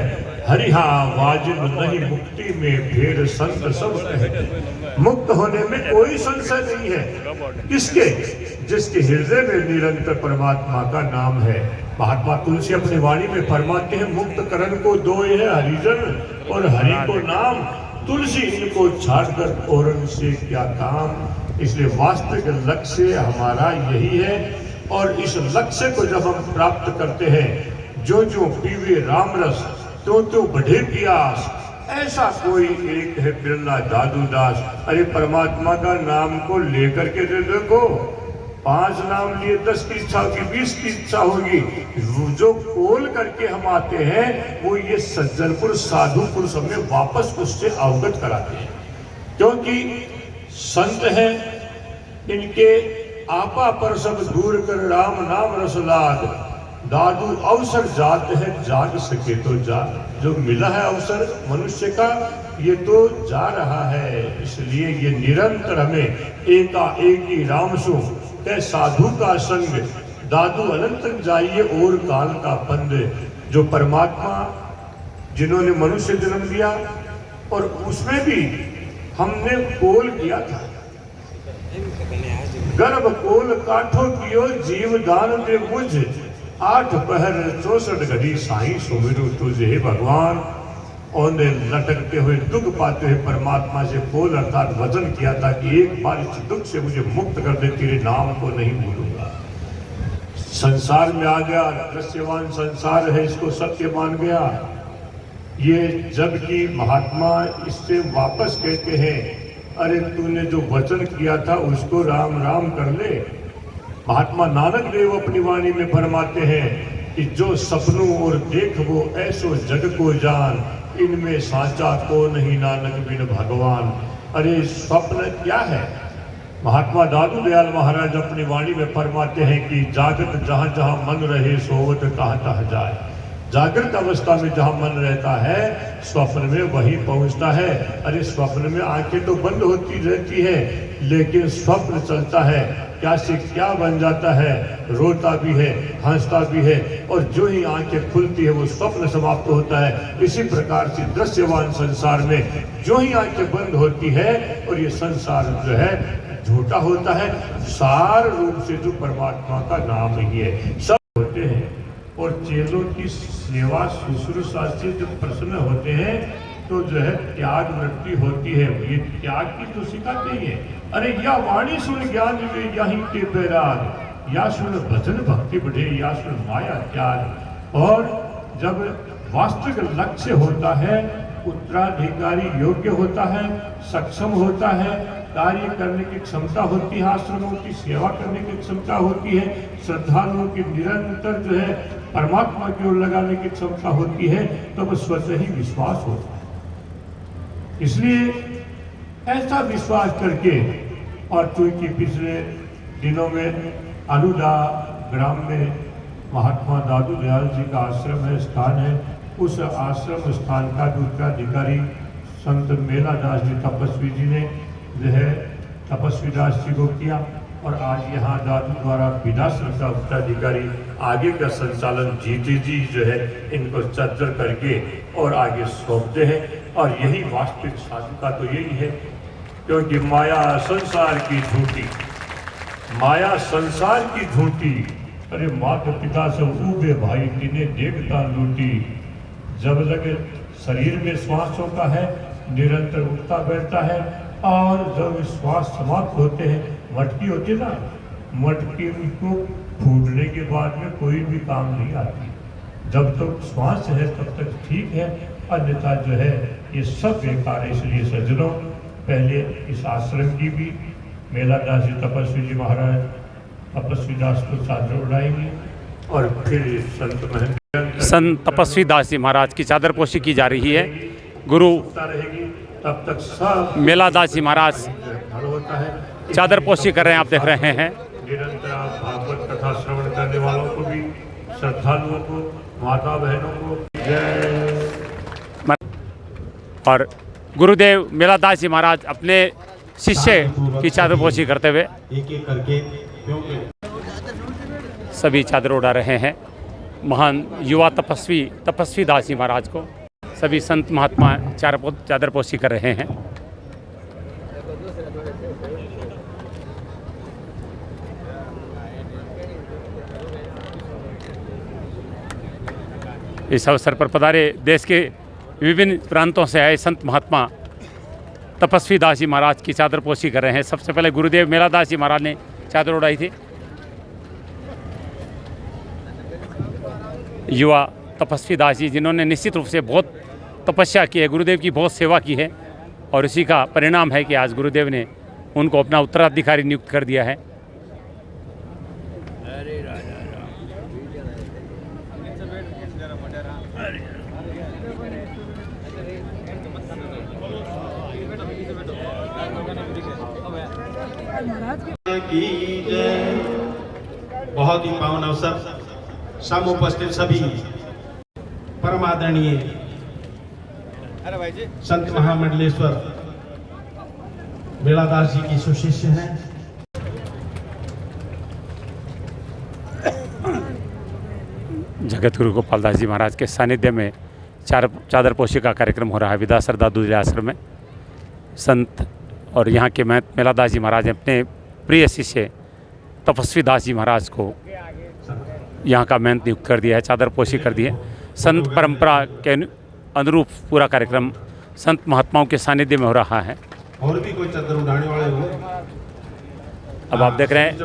हरिहा वाजिब नहीं मुक्ति में भेद संत सब कहे। मुक्त होने में कोई संशय नहीं है। किसके? जिसके हृदय में निरंतर परमात्मा का नाम है। महात्मा तुलसी अपनी वाणी में फरमाते हैं, मुक्त करण को दो है हरिजन और हरि को नाम, तुलसी इनको छाड़कर और से क्या काम। इसलिए वास्तविक लक्ष्य हमारा यही है और इस लक्ष्य को जब हम प्राप्त करते हैं, जो जो पीवे राम रस तो बढ़े प्यास। ऐसा कोई एक है बिरला दादू दास, अरे परमात्मा का नाम को लेकर के देखो, 5 नाम लिए 10 की इच्छा होगी, 20 की इच्छा होगी, जो कोल करके हम आते हैं वो ये सज्जनपुर साधु पुरुष हमें वापस उससे अवगत कराते हैं। क्योंकि संत हैं, इनके आपा पर सब दूर कर राम नाम रस लाग, दादू अवसर जात है जाग सके तो जा। जो मिला है अवसर मनुष्य का, ये तो जा रहा है। इसलिए ये निरंतर हमें एकाएकी राम सो के साधु का संग, दादू अनंत जाइए और काल का पंद। जो परमात्मा जिन्होंने मनुष्य जन्म दिया और उसमें भी हमने कोल किया था, गर्भ कोल काठो कियो जीव दान दे मुझ, 8 पहर 64 घड़ी साईं सुमिरु तुझे। हे भगवान, और लटकते हुए दुख पाते हुए परमात्मा से कोल अर्थात वचन किया था कि एक बार इस दुख से मुझे मुक्त कर दे, तेरे नाम को नहीं भूलूंगा। संसार में आ गया, दृश्यवान संसार है, इसको सत्य मान गया। ये जब की महात्मा इससे वापस कहते हैं, अरे तूने जो वचन किया था उसको राम राम कर ले। महात्मा नानक देव अपनी वाणी में फरमाते हैं कि जो सपनों और देख वो ऐसो जग को जान, इनमें साचा को नहीं नानक बिन भगवान। अरे स्वप्न क्या है? महात्मा दादू दयाल महाराज अपनी वाणी में फरमाते हैं कि जागृत जहाँ जहाँ मन रहे सोवत तहाँ तहाँ जाए। जागृत अवस्था में जहाँ मन रहता है, स्वप्न में वही पहुँचता है। अरे स्वप्न में आंखें तो बंद होती रहती है, लेकिन स्वप्न चलता है, क्या से क्या बन जाता है, रोता भी है, हंसता भी है, और जो ही आंखें खुलती है वो स्वप्न समाप्त होता है। इसी प्रकार से दृश्यवान संसार में जो ही आंखें बंद होती है और ये संसार जो है झूठा होता है, सार रूप से जो परमात्मा का नाम ही है। सब होते हैं और चेलों की सेवा शुश्रूषा से जो प्रसन्न होते हैं तो जो है त्याग वृत्ति होती है। ये त्याग की तो सिखाते ही है। अरे या वाणी सुन ज्ञान वे यहीं के बैराग, या सुन भजन भक्ति बढ़े, या सुन माया त्याग। और जब वास्तविक लक्ष्य होता है, उत्तराधिकारी योग्य होता है, सक्षम होता है, कार्य करने की क्षमता होती है, आश्रमों की सेवा करने की क्षमता होती है, श्रद्धालुओं की निरंतर जो है परमात्मा की ओर लगाने की क्षमता होती है, तब स्वतः ही विश्वास होता है। इसलिए ऐसा विश्वास करके, और चूंकि पिछले दिनों में अनुदा ग्राम में महात्मा दादू दयाल जी का आश्रम है, स्थान है, उस आश्रम स्थान का उत्तराधिकारी संत मेला दास जी तपस्वी जी ने जो है तपस्वी दास जी को किया, और आज यहाँ दादू द्वारा विदाश्रम का उत्तराधिकारी आगे का संचालन जीती जी जो है इनको चर्चा करके और आगे सौंपते हैं। और यही वास्तविक साधु का तो यही है, क्योंकि माया संसार की झूठी, माया संसार की झूठी। अरे माता पिता से ऊबे भाई तिन्हें देखता लूटी। जब लगे शरीर में श्वास होता है, निरंतर उठता बैठता है, और जब श्वास समाप्त होते हैं, मटकी होती है ना, मटकी को फूटने के बाद में कोई भी काम नहीं आती। जब तक श्वास है तब तक ठीक है, अन्यथा जो है ये सब बेकार है। इसलिए सज्जनों, पहले इस आश्रम की भी मेला दास जी तपस्वी जी महाराज तपस्वी दास को चादर उड़ाएंगे, और फिर संत महंत संत तपस्वी दास जी महाराज की चादर पोशी की जा रही है। गुरु रहेगी, तब तक सब मेला दास जी महाराज होता है। चादर पोशी कर रहे हैं, आप देख रहे हैं। निरंतर आप भागवत कथा श्रवण करने वालों को भी, श्रद्धालुओं को, माता बहनों को जय। और गुरुदेव मेला दास जी महाराज अपने शिष्य की चादर पोशी करते हुए एक एक करके, क्योंकि सभी चादर उड़ा रहे हैं महान युवा तपस्वी दास जी महाराज को। सभी संत महात्मा चादरपोशी कर रहे हैं। इस अवसर पर पधारे देश के विभिन्न प्रांतों से आए संत महात्मा तपस्वी दास जी महाराज की चादरपोशी कर रहे हैं। सबसे पहले गुरुदेव मेलादास जी महाराज ने चादर उड़ाई थी। युवा तपस्वी दास जी जिन्होंने निश्चित रूप से बहुत तपस्या की है, गुरुदेव की बहुत सेवा की है, और इसी का परिणाम है कि आज गुरुदेव ने उनको अपना उत्तराधिकारी नियुक्त कर दिया है। की जय। बहुत ही पावन अवसर, सम उपस्थित सभी परम आदरणीय संत महामंडलेश्वर मेलादास जी की सुशिष्य हैं। जगत गुरु गोपाल दास जी महाराज के सानिध्य में चादरपोशी का कार्यक्रम हो रहा है विदासर दादू दिया आश्रम में। संत और यहाँ के मेलादास जी महाराज ने अपने प्रिय शिष्य तपस्वी दास जी महाराज को यहाँ का महंत नियुक्त कर दिया है, चादरपोशी कर दी है। संत परंपरा के अनुरूप पूरा कार्यक्रम संत महात्माओं के सानिध्य में हो रहा है। और भी कोई चादर उड़ाने वाले हो? अब आप देख रहे हैं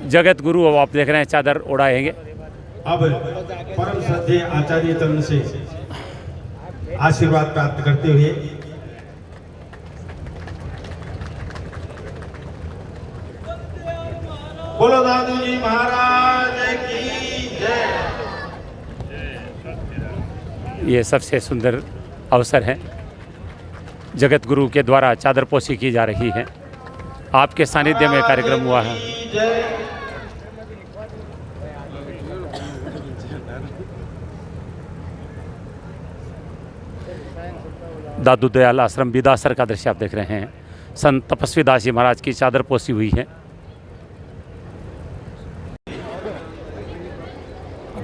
जगत गुरु, अब आप देख रहे हैं चादर उड़ाएंगे। अब परम श्रद्धेय आचार्य चरण से आशीर्वाद प्राप्त करते हुए बोलो दादू जी महाराज की जय। ये सबसे सुंदर अवसर है, जगत गुरु के द्वारा चादरपोशी की जा रही है। आपके सानिध्य में कार्यक्रम हुआ है। दादू दयाल आश्रम बिदासर का दृश्य आप देख रहे हैं। संत तपस्वी दास जी महाराज की चादरपोशी हुई है।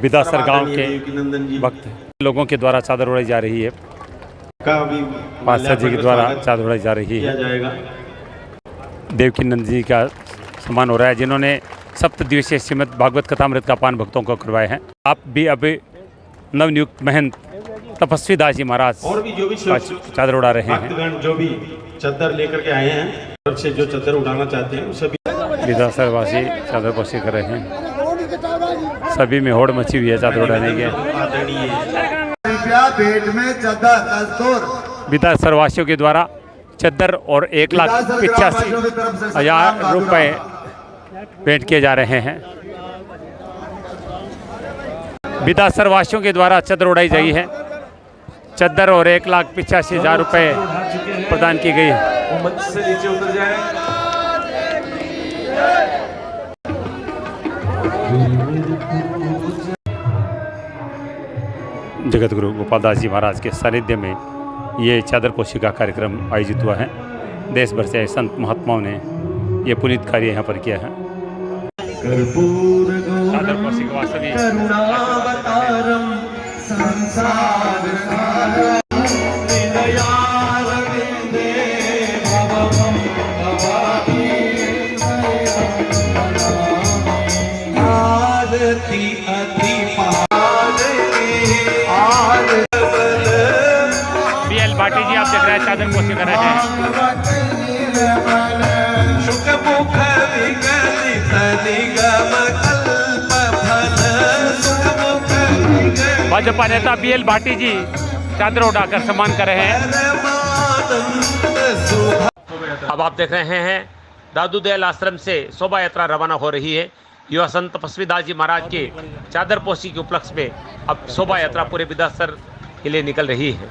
बिदासर गांव के भक्त लोगों के द्वारा चादर उड़ाई जा रही है। पास्टर जी के द्वारा चादर उड़ाई जा रही है। देवकी नंद जी का सम्मान हो रहा है, जिन्होंने सप्त दिवसीय श्रीमद् भागवत कथामृत का पान भक्तों को करवाए हैं। आप भी अभी नवनियुक्त महंत तपस्वी दास जी महाराज और भी जो भी चादर उड़ा रहे हैं। भक्तगण जो भी चादर लेकर के आए हैं, तरफ से जो चादर उड़ाना चाहते हैं सभी बिदासरवासी चादरपोशी कर रहे हैं। सभी में होड़ मची हुई है चादर उड़ाने की। पेट में चादर दस्तूर बिदासरवासियों के द्वारा चद्दर और 1,85,000 रुपए भेंट किए जा रहे हैं। बिदासरवासियों के द्वारा चद्दर उड़ाई गई है। चद्दर और 1,85,000 रुपए प्रदान की गई है। मंच से नीचे उतर जाए। जगत गुरु गोपाल दास जी महाराज के सानिध्य में ये चादरपोशी का कार्यक्रम आयोजित हुआ है। देश भर से संत महात्माओं ने ये पुनीत कार्य यहाँ पर किया है। चादरपोशी के वास्तव भाटी जी आप देख रहे हैं चादरपोशी कर रहे हैं। भाजपा नेता BL भाटी जी चादर उड़ाकर सम्मान कर रहे हैं। अब आप देख रहे हैं दादू दयाल आश्रम से शोभा यात्रा रवाना हो रही है। युवा संत तपस्वी दास जी महाराज के चादरपोशी के उपलक्ष्य में अब शोभा यात्रा पूरे बिदासर के लिए निकल रही है।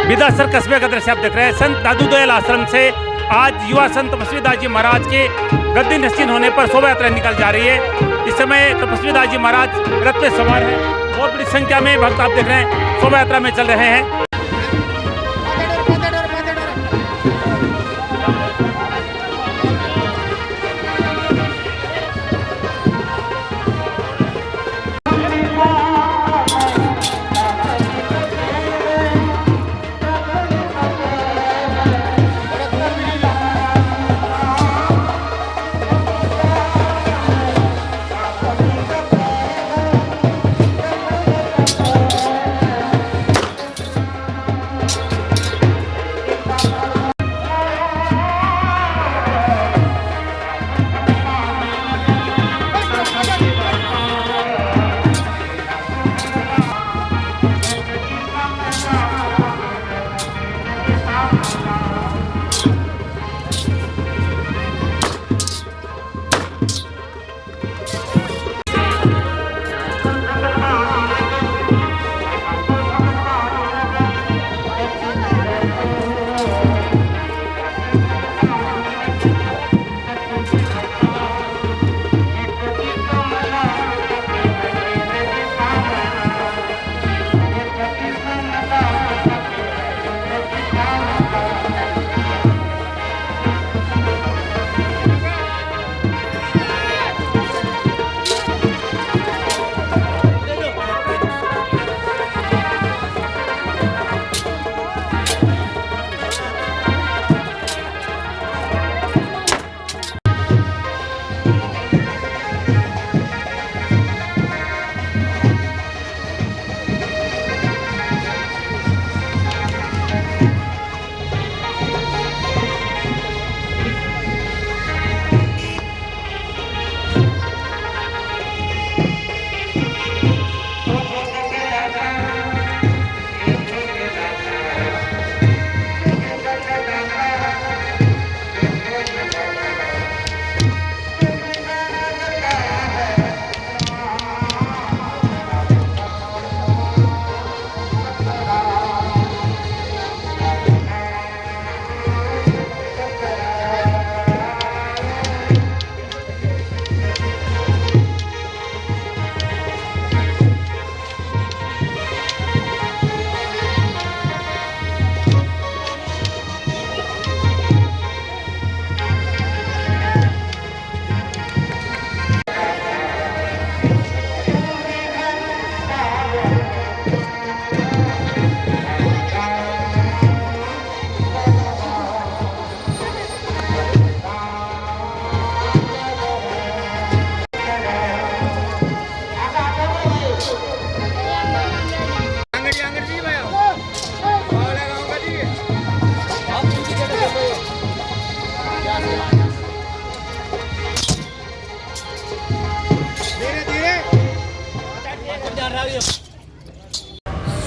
बिदासर कस्बे का दृश्य आप देख रहे हैं। संत दादू दयाल आश्रम से आज युवा संत तपस्वी दास जी महाराज के गद्दी नस्तीन होने पर शोभा यात्रा निकल जा रही है। इस समय तपस्वी दास जी महाराज रथ पे सवार हैं। बहुत बड़ी संख्या में भक्त आप देख रहे हैं शोभा यात्रा में चल रहे हैं।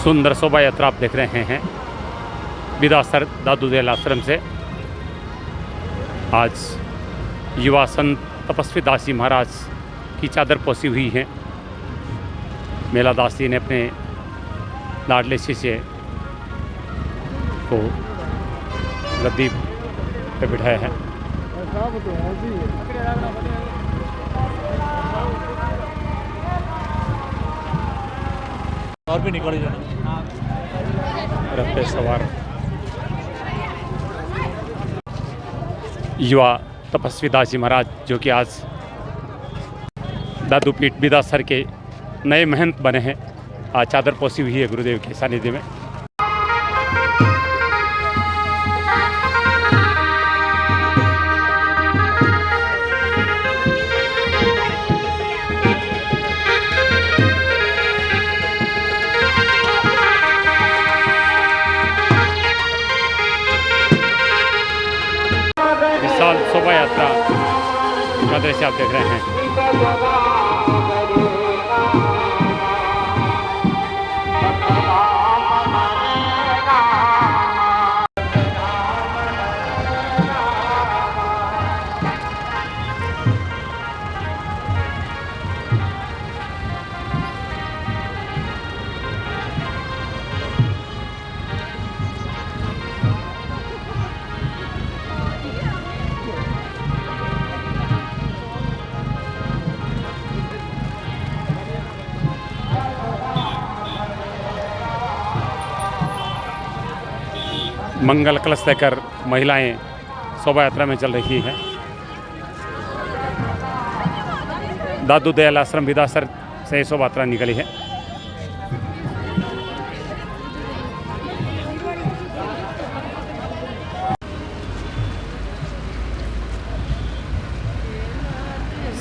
सुंदर शोभा यात्रा आप देख रहे हैं बिदासर दादू दयाल आश्रम से। आज युवा संत तपस्वी दास जी महाराज की चादर पोसी हुई है। मेला दास जी ने अपने लाडले शिष्य को गद्दी पे बिठाया है। और भी निकल जाना रथ पे सवार युवा तपस्वी दास जी महाराज जो कि आज दादू पीठ बिदासर के नए महंत बने हैं। आज चादर पोसी हुई है गुरुदेव के सानिध्य में। विशाल शोभा यात्रा का दृश्य आप देख रहे हैं। मंगल कलश लेकर महिलाएं शोभा यात्रा में चल रही हैं। दादू दयाल आश्रम बिदासर से शोभा यात्रा निकली है।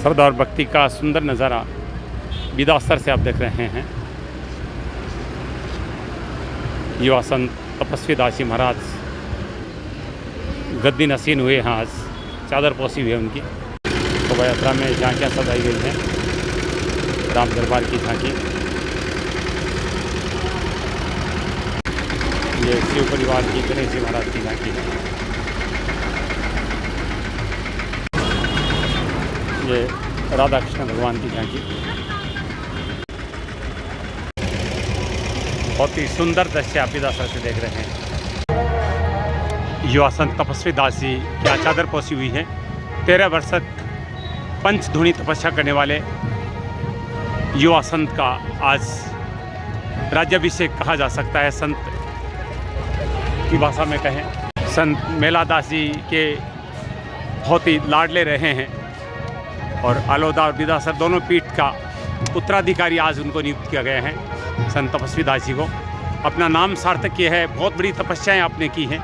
श्रद्धा और भक्ति का सुंदर नज़ारा बिदासर से आप देख रहे हैं। युवा संत तपस्वी दास जी महाराज गद्दी नसीन हुए हैं। आज चादर पोसी हुई है उनकी। शोभा यात्रा में झांकियाँ सजाई गई हैं। राम दरबार की झांकी, ये शिव परिवार की गणेश जी महाराज की झांकी है। ये राधा कृष्ण भगवान की झांकी। बहुत ही सुंदर दृश्य आप बिदासर से देख रहे हैं। युवा संत तपस्वी दास जी की आज चादर पोसी हुई है। 13 वर्ष तक पंचधुनी तपस्या करने वाले युवा संत का आज राज्याभिषेक कहा जा सकता है। संत की भाषा में कहें, संत मेला दास जी के बहुत ही लाडले रहे हैं और अलोदा और बिदासर दोनों पीठ का उत्तराधिकारी आज उनको नियुक्त किया गया है। संत तपस्वी दास जी को अपना नाम सार्थक किया है। बहुत बड़ी तपस्याएं आपने की हैं।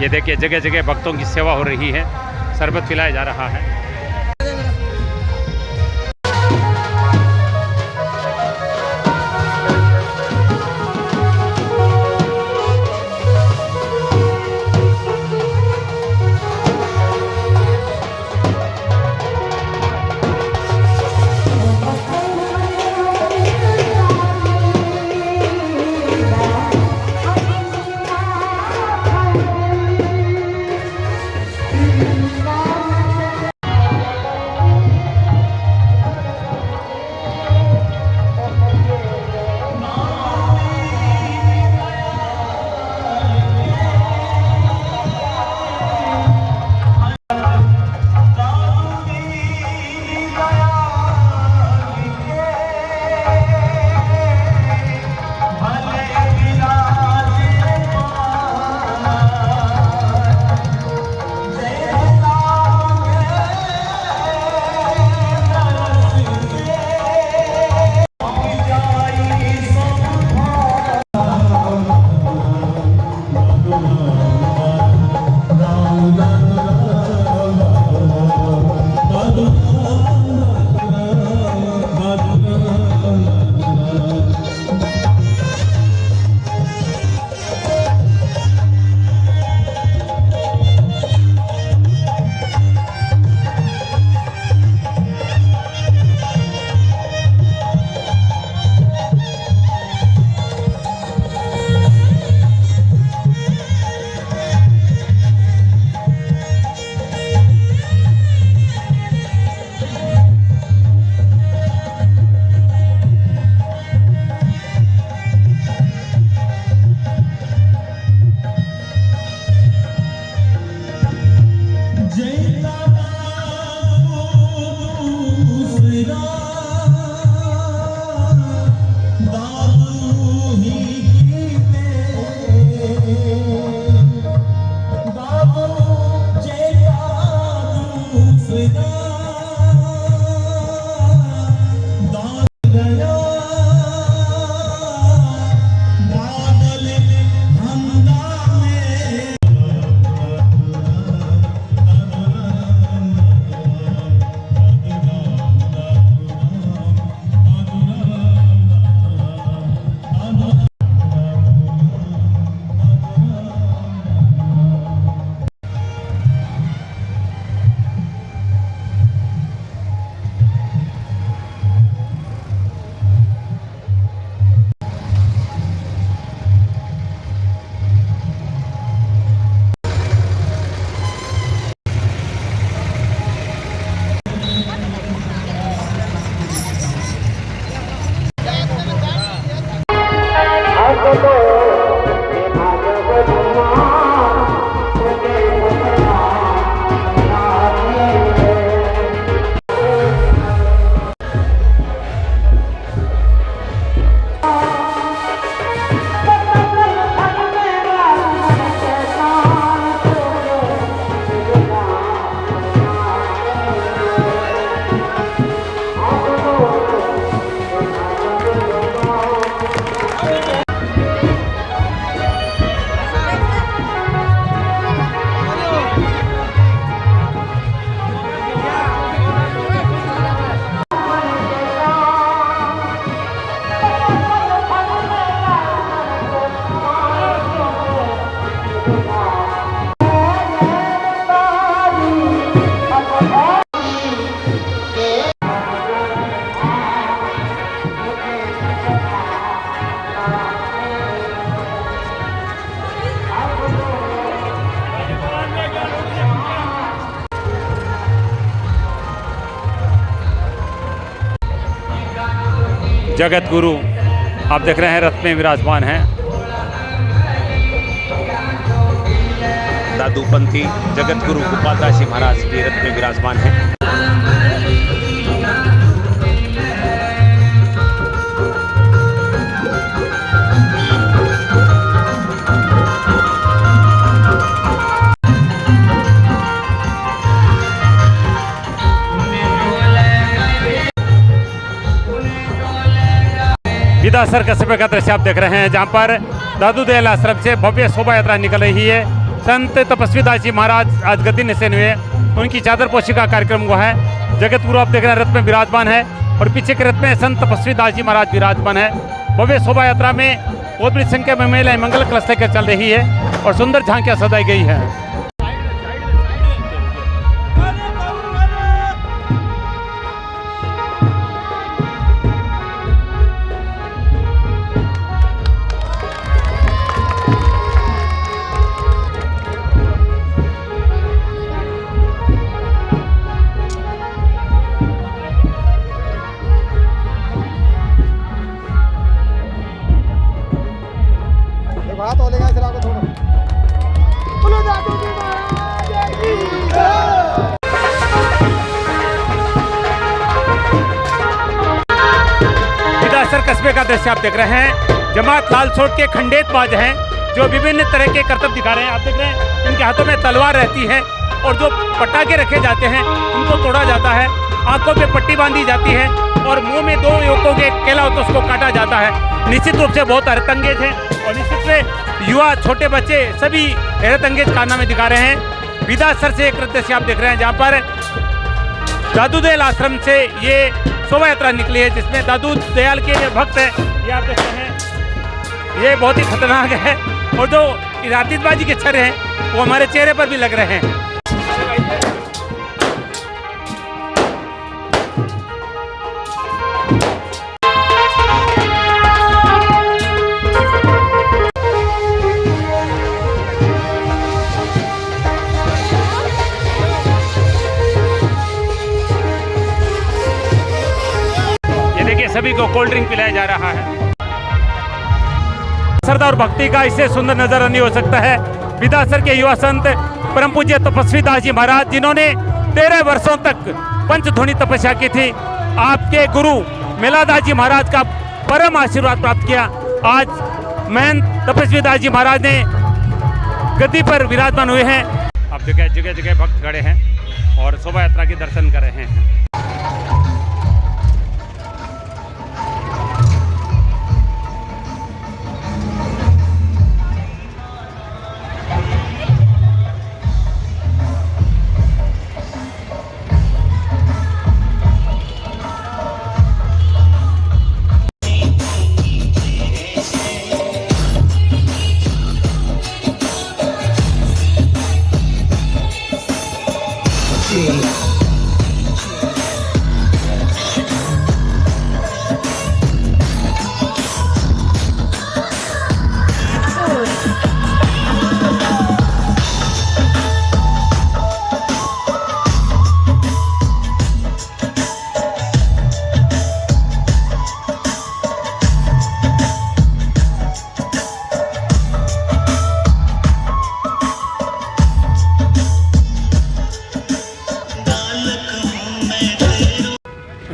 ये देखिए जगह जगह भक्तों की सेवा हो रही है, शरबत पिलाया जा रहा है। जगत गुरु आप देख रहे हैं रथ में विराजमान हैं। दादूपंथी जगत गुरु गोपाल दास जी महाराज के रथ में विराजमान हैं। विदासर कस्बे का दृश्य आप देख रहे हैं, जहां पर दादू दयाल आश्रम से भव्य शोभा यात्रा निकल रही है। संत तपस्वी दास जी महाराज आज गद्दी निषेन हुए, उनकी चादर पोशी का कार्यक्रम हुआ है। जगत गुरु आप देख रहे हैं रथ में विराजमान है और पीछे के रथ में संत तपस्वी दास जी महाराज विराजमान है। भव्य शोभा यात्रा में बहुत बड़ी संख्या में महिलाएं मंगल कलश लेकर चल रही है और सुंदर झांकियां सजाई गई है। बात हो लेगा इधर आगे थोड़ा। बोलो दादू जी महाराज की जय। विदासर कस्बे का दृश्य आप देख रहे हैं। जमात लाल सोट के खंडेत बाज हैं जो विभिन्न तरह के करतब दिखा रहे हैं। आप देख रहे हैं इनके हाथों में तलवार रहती है और जो पटाखे रखे जाते हैं उनको तोड़ा जाता है। आंखों पे पट्टी बांधी जाती है और मुंह में 2 युवकों के केला होता है उसको काटा जाता है। निश्चित रूप से बहुत हैरतअंगेज हैं और निश्चित से युवा छोटे बच्चे सभी हैरतअंगेज कारनामे दिखा रहे हैं। विदासर से एक दृश्य आप देख रहे हैं जहाँ पर दादू दयाल आश्रम से ये शोभा यात्रा निकली है, जिसमें दादू दयाल के जो भक्त हैं ये आप देख रहे हैं, ये बहुत ही खतरनाक है और जो आतिशबाजी के छर्रे हैं वो हमारे चेहरे पर भी लग रहे हैं। सभी को कोल्ड ड्रिंक पिलाया जा रहा है। श्रद्धा और भक्ति का इससे सुंदर नजारा नहीं हो सकता है। विदासर के युवा संत परम पूज्य तपस्वी दास जी महाराज, जिन्होंने 13 वर्षों तक पंचध्वनि तपस्या की थी, आपके गुरु मेलादास जी महाराज का परम आशीर्वाद प्राप्त किया। आज महंत तपस्वी दास जी महाराज ने गद्दी पर विराजमान हुए हैं। आप जगह जगह जगह भक्त खड़े हैं और शोभा यात्रा के दर्शन कर रहे हैं।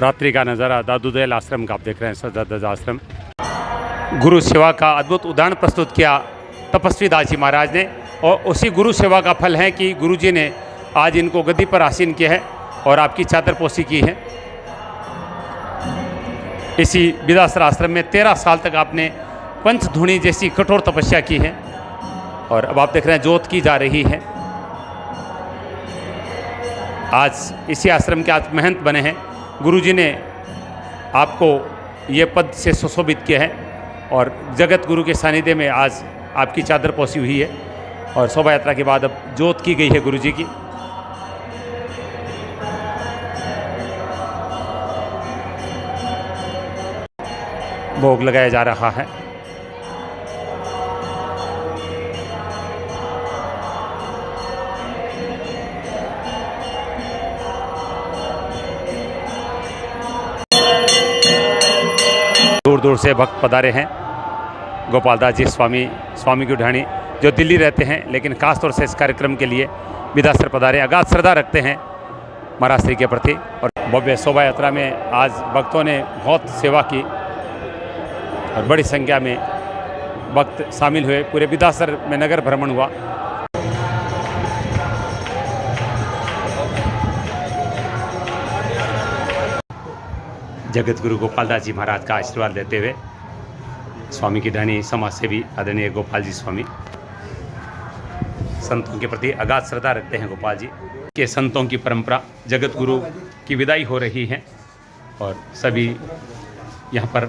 रात्रि का नज़ारा दादू दयाल आश्रम का आप देख रहे हैं। सज्जाद आश्रम गुरु सेवा का अद्भुत उदाहरण प्रस्तुत किया तपस्वी दास जी महाराज ने और उसी गुरु सेवा का फल है कि गुरु जी ने आज इनको गद्दी पर आसीन किया है और आपकी चादर पोशी की है। इसी विदासर आश्रम में 13 साल तक आपने पंचध्वनि जैसी कठोर तपस्या की है और अब आप देख रहे हैं जोत की जा रही है। आज इसी आश्रम के आज महंत बने हैं। गुरुजी ने आपको ये पद से सुशोभित किया है और जगत गुरु के सानिध्य में आज आपकी चादर पोसी हुई है और शोभा यात्रा के बाद अब जोत की गई है गुरुजी की। भोग लगाया जा रहा है। दूर दूर से भक्त पधारे हैं। गोपाल दास जी स्वामी की उठानी जो दिल्ली रहते हैं, लेकिन खास तौर से इस कार्यक्रम के लिए विदासर पधारे, अगाध श्रद्धा रखते हैं महाराज श्री के प्रति। और भव्य शोभा यात्रा में आज भक्तों ने बहुत सेवा की और बड़ी संख्या में भक्त शामिल हुए। पूरे विदासर में नगर भ्रमण हुआ। जगत गुरु गोपाल दास जी महाराज का आशीर्वाद लेते हुए स्वामी की ढाणी समाज सेवी आदरणीय गोपाल जी स्वामी संतों के प्रति अगाध श्रद्धा रखते हैं। गोपाल जी के संतों की परंपरा, जगत गुरु की विदाई हो रही है और सभी यहाँ पर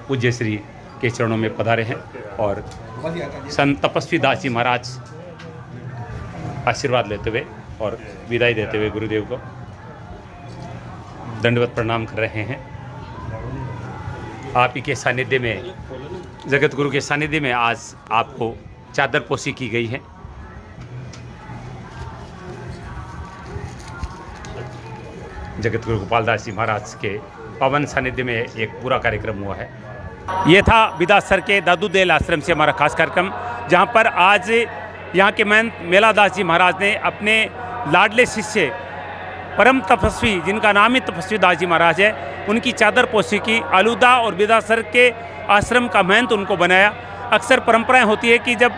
पूज्य श्री के चरणों में पधारे हैं और संत तपस्वी दास जी महाराज आशीर्वाद लेते हुए और विदाई देते हुए गुरुदेव को दंडवत प्रणाम कर रहे हैं। आप ही के सानिध्य में, जगत गुरु के सानिध्य में आज आपको चादर पोशी की गई है। जगत गुरु गोपाल दास जी महाराज के पावन सानिध्य में एक पूरा कार्यक्रम हुआ है। ये था विदासर के दादू देल आश्रम से हमारा खास कार्यक्रम, जहाँ पर आज यहाँ के महंत मेला दास जी महाराज ने अपने लाडले शिष्य परम तपस्वी, जिनका नाम ही तपस्वी दास जी महाराज है, उनकी चादर पोशी की। आलूदा और विदासर के आश्रम का महंत उनको बनाया। अक्सर परंपराएं होती है कि जब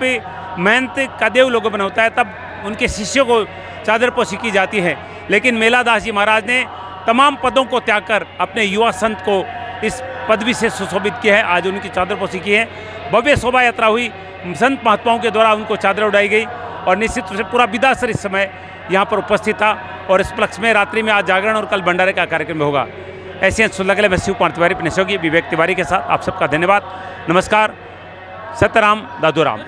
महंत का देव लोग बनता है तब उनके शिष्यों को चादर पोशी की जाती है, लेकिन मेला दास जी महाराज ने तमाम पदों को त्याग कर अपने युवा संत को इस पदवी से सुशोभित किया है। आज उनकी चादर पोशी की है। भव्य शोभा यात्रा हुई, संत महात्माओं के द्वारा उनको चादर उड़ाई गई और निश्चित रूप से पूरा विदासर इस समय यहाँ पर उपस्थित था। और इस उपलक्ष्य में रात्रि में आज जागरण और कल भंडारे का कार्यक्रम होगा। ऐसे सुलगले में शिव कुमार तिवारी, अपने सहयोगी विवेक तिवारी के साथ आप सबका धन्यवाद। नमस्कार। सत्यराम दादूराम।